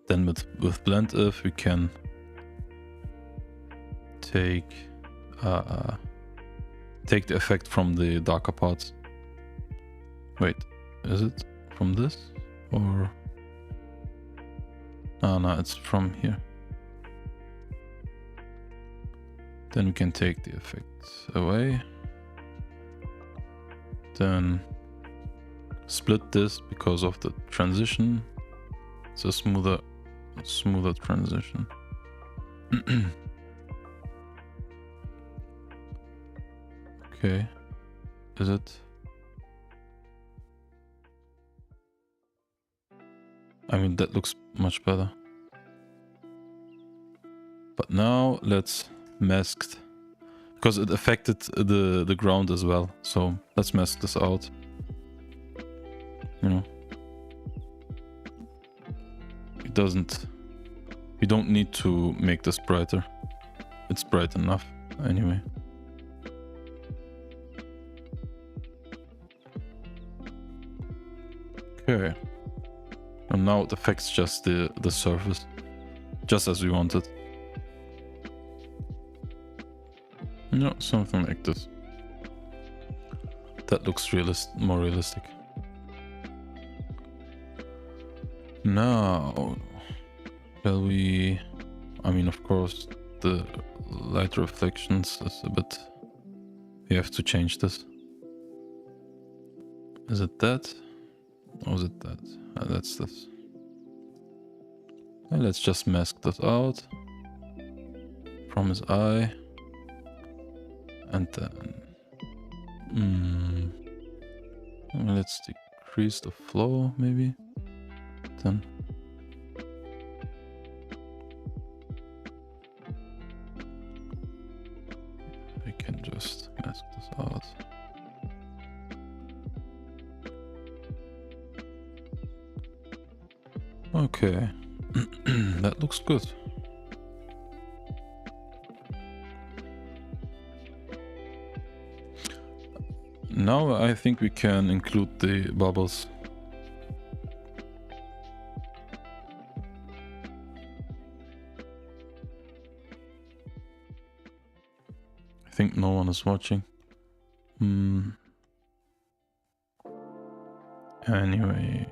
A: Then with blend if we can take the effect from the darker parts. Wait, is it from this or? Oh no, it's from here. Then we can take the effect away. Then split this because of the transition. It's a smoother transition. Okay, is it? I mean, that looks much better. But now let's mask, because it affected the ground as well. So let's mask this out. You know, we don't need to make this brighter. It's bright enough anyway. Okay. And now it affects just the surface, just as we wanted. No, something like this. That looks more realistic. Now, shall we? I mean, of course, the light reflections is a bit. We have to change this. Is it that? Or is it that? That's this. And let's just mask this out from his eye. And then let's decrease the flow maybe. Then we can just mask this out. Okay, That looks good. Now I think we can include the bubbles. I think no one is watching. Anyway.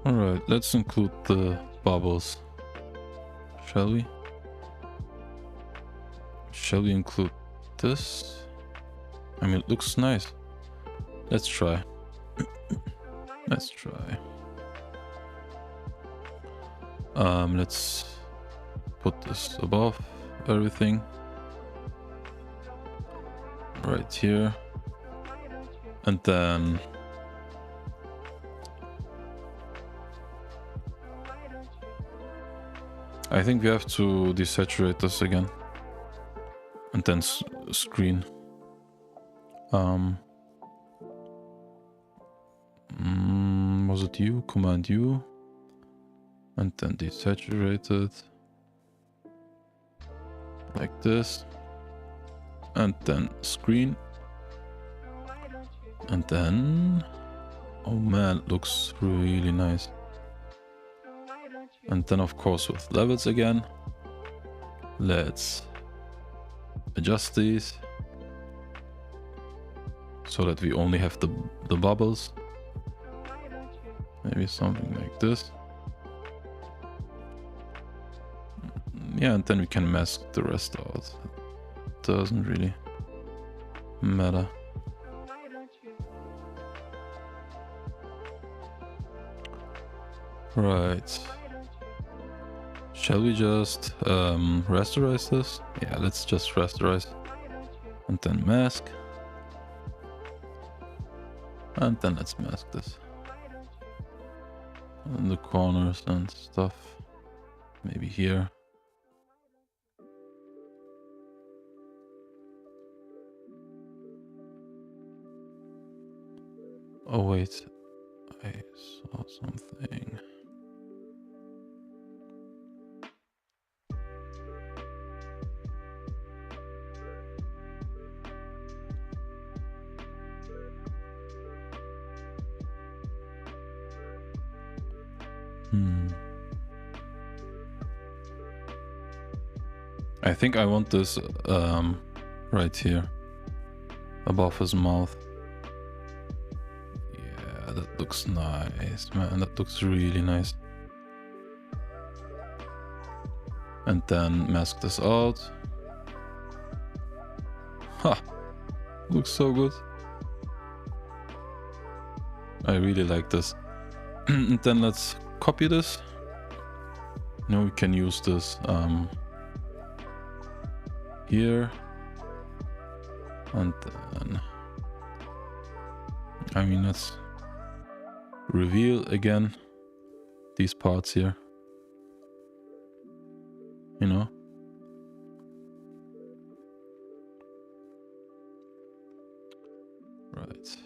A: Alright, let's include the bubbles. Shall we? Shall we include this? I mean, it looks nice. Let's try. Let's try. Let's put this above everything. Right here. And then I think we have to desaturate this again. And then screen. Was it U? Command U. And then desaturate it. Like this. And then screen. And then... Oh man, it looks really nice. And then of course with levels again. Let's adjust these. So that we only have the bubbles. Maybe something like this. Yeah, and then we can mask the rest out. It doesn't really matter. Right. Shall we just rasterize this? Yeah, let's just rasterize. And then mask. And then let's mask this. And the corners and stuff. Maybe here. Oh wait, I saw something. I think I want this right here, above his mouth. Yeah, that looks nice, man. That looks really nice. And then mask this out. Ha! Looks so good. I really like this. And then let's copy this. Now we can use this here. And then... I mean, let's reveal again these parts here. You know? Right.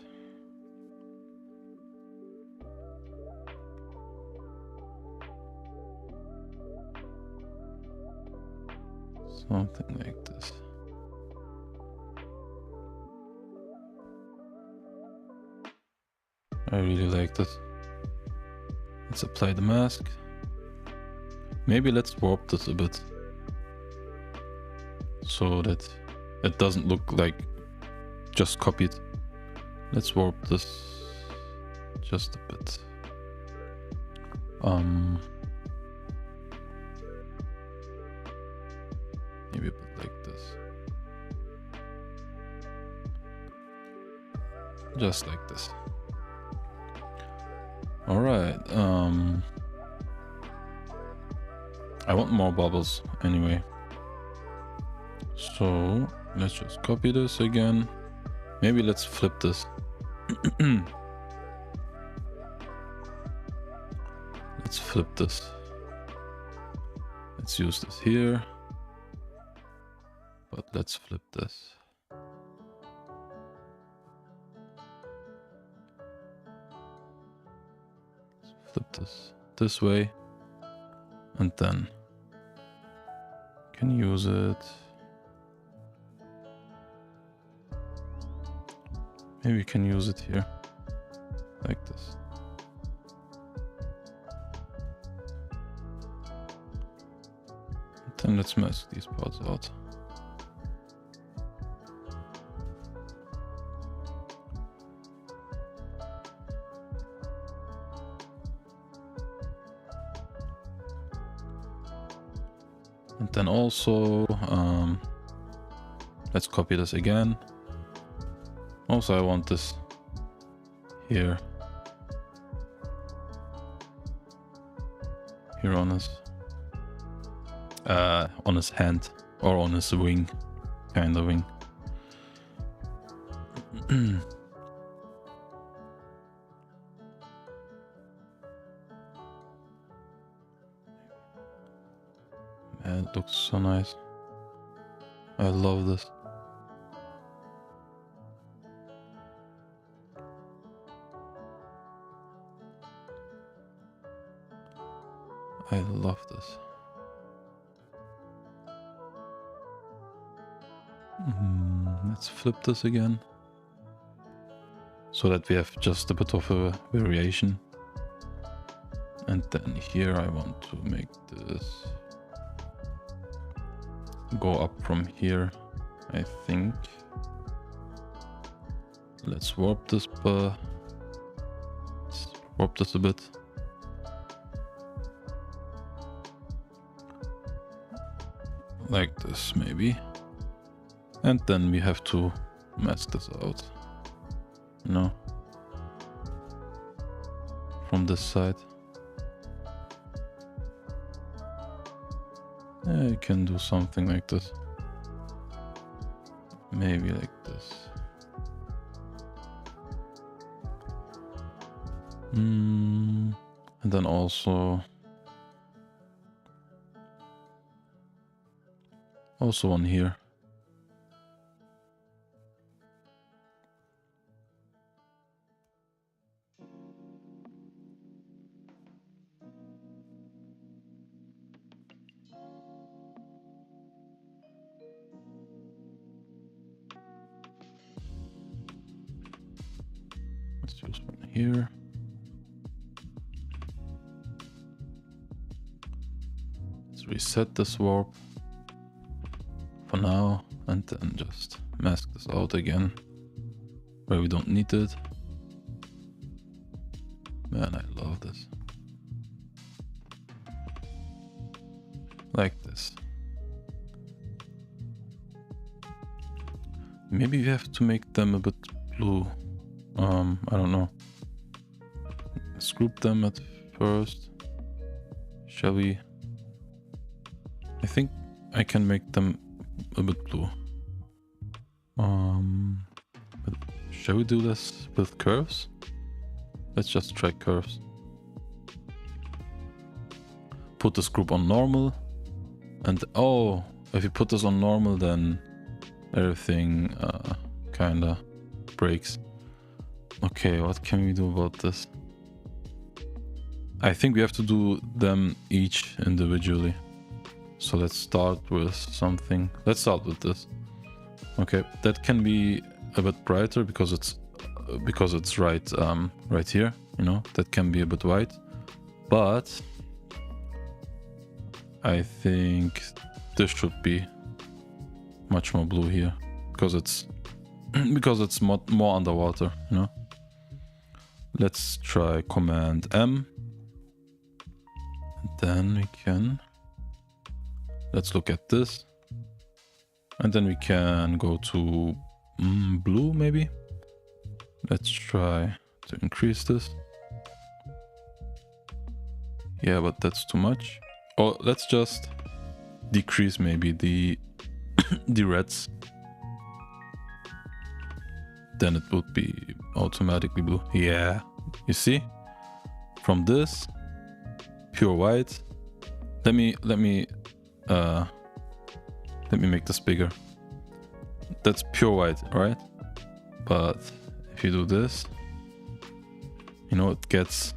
A: Something like this. I really like this. Let's apply the mask. Maybe let's warp this a bit. So that it doesn't look like just copied. Let's warp this just a bit. Maybe a bit like this. Just like this. Alright, I want more bubbles anyway. So let's just copy this again. Maybe let's flip this. Let's flip this. Let's use this here. But let's flip this. Let's flip this way. And then you can use it. Maybe you can use it here. Like this. And then let's mask these parts out. And then also, let's copy this again. Also, I want this here. Here on his hand, or on his wing, kind of wing. Man, it looks so nice. I love this. I love this. Let's flip this again. So that we have just a bit of a variation. And then here I want to make this go up from here, I think. Let's warp this a bit. Like this, maybe. And then we have to mask this out, you know, from this side. I can do something like this. Maybe like this. And then also one here. Let's use one here. Let's reset this warp for now, and then just mask this out again where we don't need it. Man, I love this. Like this. Maybe we have to make them a bit blue. I don't know. Let's group them at first. Shall we? I think I can make them a bit blue. But shall we do this with curves? Let's just try curves. Put this group on normal. And oh, if you put this on normal, then everything kinda breaks. Okay, what can we do about this? I think we have to do them each individually. So let's start with something. Let's start with this. Okay, that can be a bit brighter because it's right right here, you know, that can be a bit white. But I think this should be much more blue here because it's more underwater, you know. Let's try Command M. And then we can, let's look at this. And then we can go to blue maybe. Let's try to increase this. Yeah, but that's too much. Or let's just decrease maybe the the reds. Then it would be automatically blue. Yeah, you see? From this pure white. Let me make this bigger. That's pure white, right? But if you do this, you know, it gets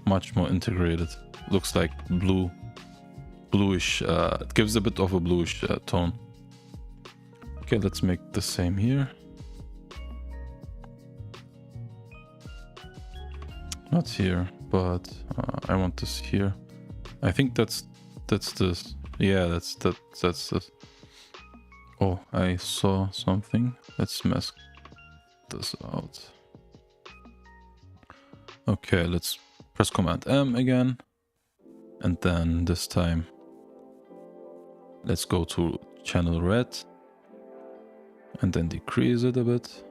A: much more integrated. Looks like bluish. It gives a bit of a bluish tone. Okay, let's make the same here. Not here, but I want this here. I think that's this. Yeah, that's this. Oh, I saw something. Let's mask this out. Okay, let's press Command M again. And then this time, let's go to channel red. And then decrease it a bit.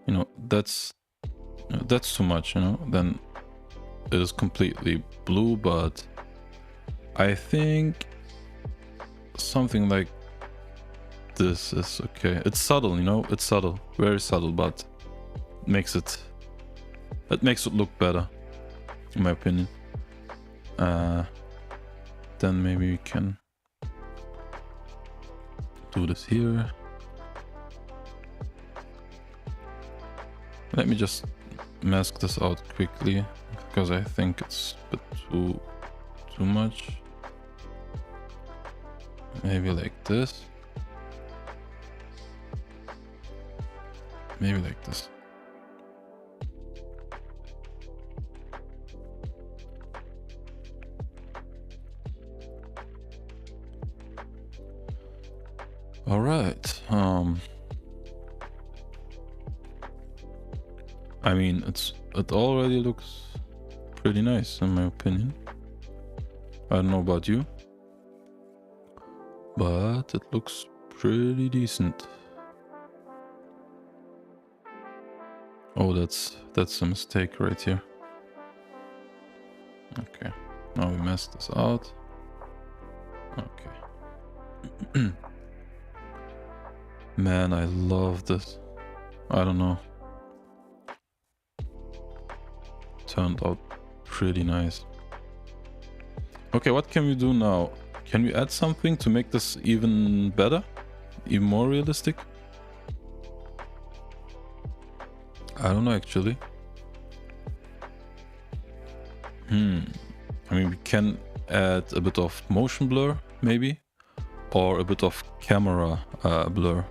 A: You know, that's too much, you know. Then it is completely blue, but I think something like this is okay. It's subtle, you know, it's subtle, very subtle, but it makes it look better, in my opinion. Then maybe we can do this here. Let me just mask this out quickly, because I think it's a bit too much. Maybe like this. Maybe like this. All right. I mean, it already looks pretty nice in my opinion. I don't know about you, but it looks pretty decent. Oh, that's a mistake right here. Okay, now we messed this out. Okay. Man, I love this. I don't know. Turned out pretty nice. Okay, what can we do now? Can we add something to make this even better? Even more realistic? I don't know actually. I mean, we can add a bit of motion blur, maybe, or a bit of camera blur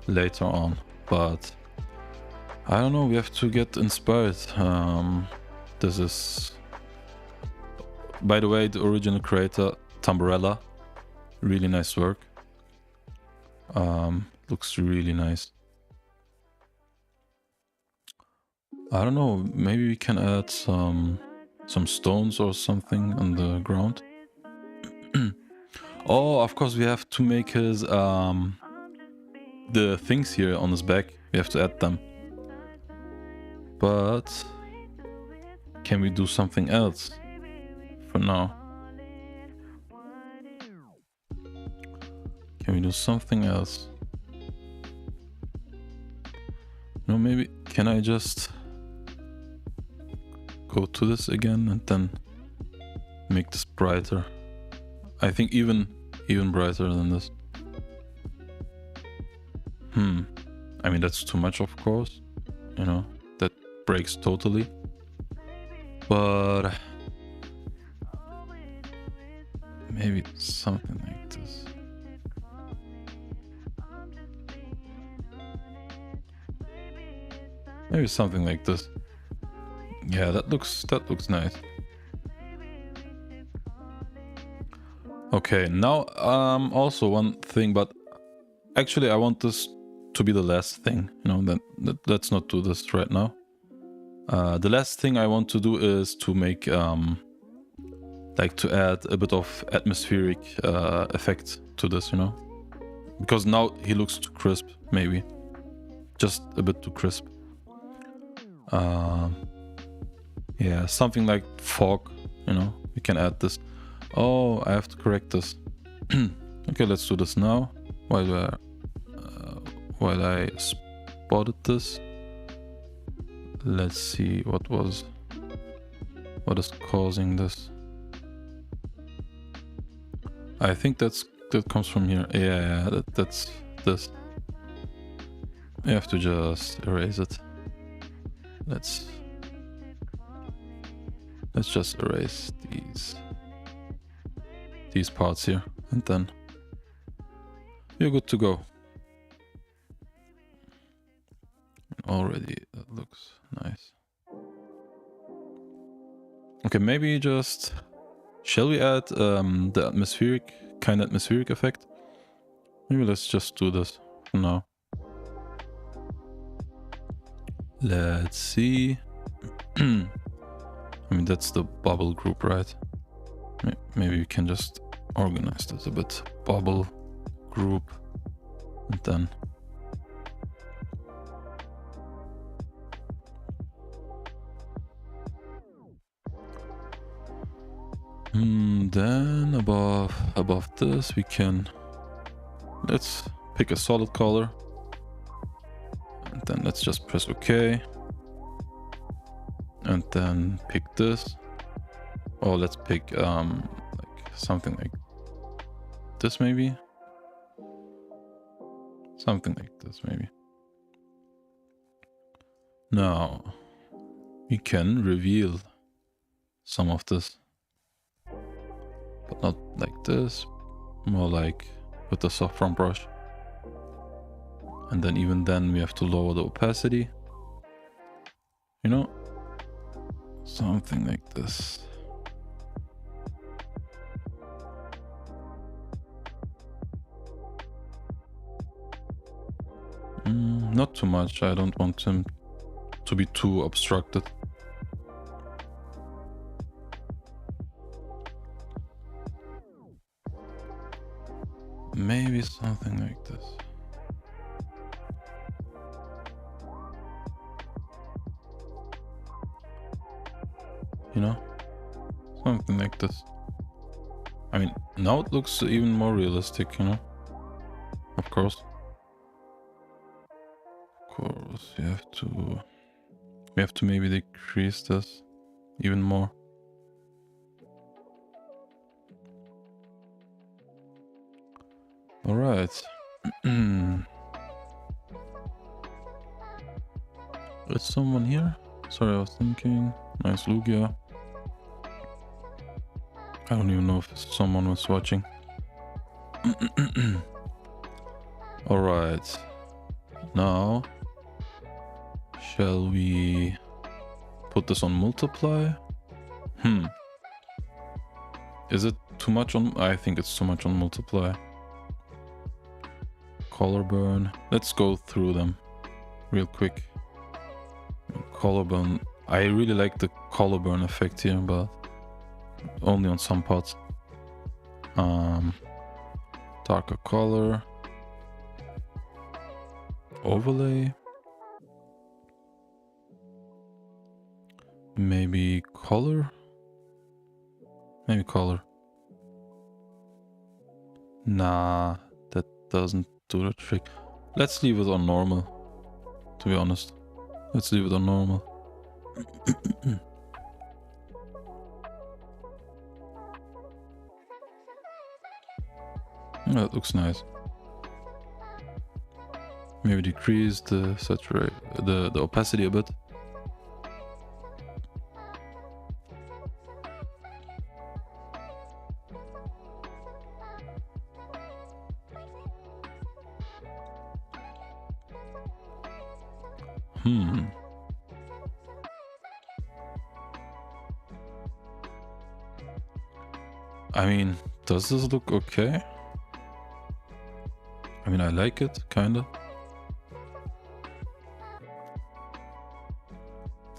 A: later on, but I don't know, we have to get inspired. This is, by the way, the original creator, Tamburella. Really nice work. Looks really nice. I don't know, maybe we can add some stones or something on the ground. Oh, of course we have to make his the things here on his back. We have to add them. But can we do something else for now? Can we do something else? No, maybe can I just go to this again and then make this brighter? I think even brighter than this. I mean, that's too much, of course, you know, that breaks totally, but maybe something like this. Maybe something like this. Yeah, that looks nice. Okay, now also one thing, but actually I want this to be the last thing, you know, let's not do this right now. The last thing I want to do is to make like to add a bit of atmospheric effect to this, you know, because now he looks too crisp, maybe just a bit too crisp. Yeah, something like fog, you know, we can add this. Oh, I have to correct this. Okay, let's do this now while I spotted this. Let's see what was. What is causing this? I think that comes from here. Yeah, that's this. You have to just erase it. Let's just erase these parts here, and then you're good to go. Already that looks nice. Okay, maybe just... Shall we add the atmospheric effect? Maybe let's just do this for now. Let's see. I mean, that's the bubble group, right? Maybe we can just organize this a bit. Bubble group, and then... then above this we can... Let's pick a solid color. And then let's just press OK. And then pick this. Or let's pick like something like this maybe. Something like this maybe. Now we can reveal some of this. But not like this. More like with the soft front brush. And then even then we have to lower the opacity. You know? Something like this. Not too much. I don't want him to be too obstructed. Maybe something like this. You know? Something like this. I mean, now it looks even more realistic, you know? Of course. Of course, we have to maybe decrease this even more. All right. Is someone here? Sorry, I was thinking. Nice Lugia. I don't even know if someone was watching. All right. Now, shall we put this on multiply? Is it too much on... I think it's too much on multiply. Color burn. Let's go through them real quick. Color burn. I really like the color burn effect here, but only on some parts. Darker color. Overlay. Maybe color? Maybe color. Nah, that doesn't do the trick. Let's leave it on normal, to be honest. Let's leave it on normal. That looks nice. Maybe decrease the the opacity a bit. I mean, does this look okay? I mean, I like it, kinda.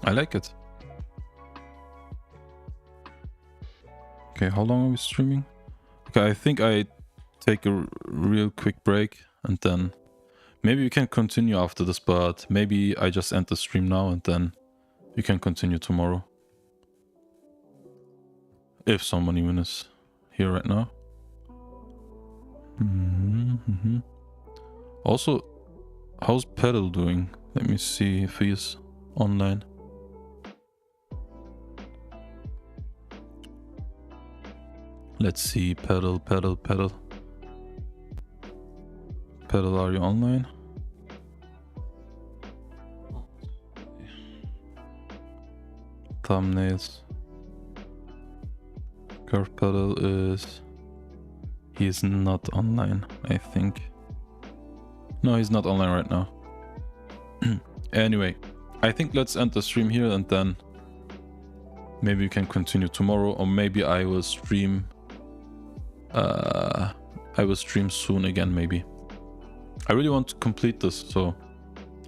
A: I like it. Okay, how long are we streaming? Okay, I think I take a real quick break and then maybe we can continue after this, but maybe I just end the stream now and then we can continue tomorrow. If someone even is here right now. Also, how's Pedal doing? Let me see if he's online. Let's see, pedal. Pedal, are you online? Thumbnails. Curve pedal is... He is not online, I think. No, he's not online right now. Anyway, I think let's end the stream here and then maybe we can continue tomorrow, or maybe I will stream soon again, maybe. I really want to complete this, so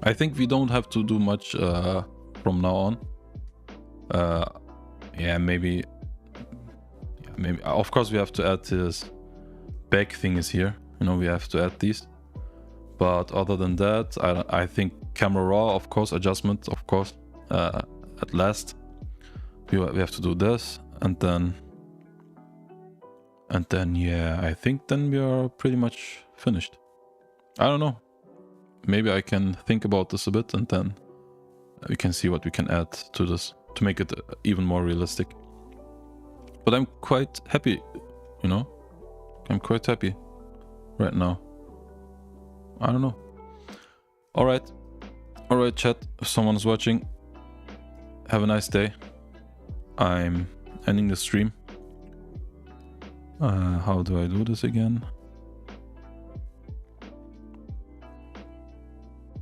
A: I think we don't have to do much from now on. Yeah, maybe of course we have to add this back thing is here, you know, we have to add these, but other than that, I think camera raw, of course, adjustment, of course, at last we have to do this, and then yeah, I think then we are pretty much finished. I don't know, maybe I can think about this a bit and then we can see what we can add to this to make it even more realistic. But I'm quite happy, you know, I'm quite happy right now. I don't know. All right, chat, if someone is watching, have a nice day. I'm ending the stream. How do I do this again?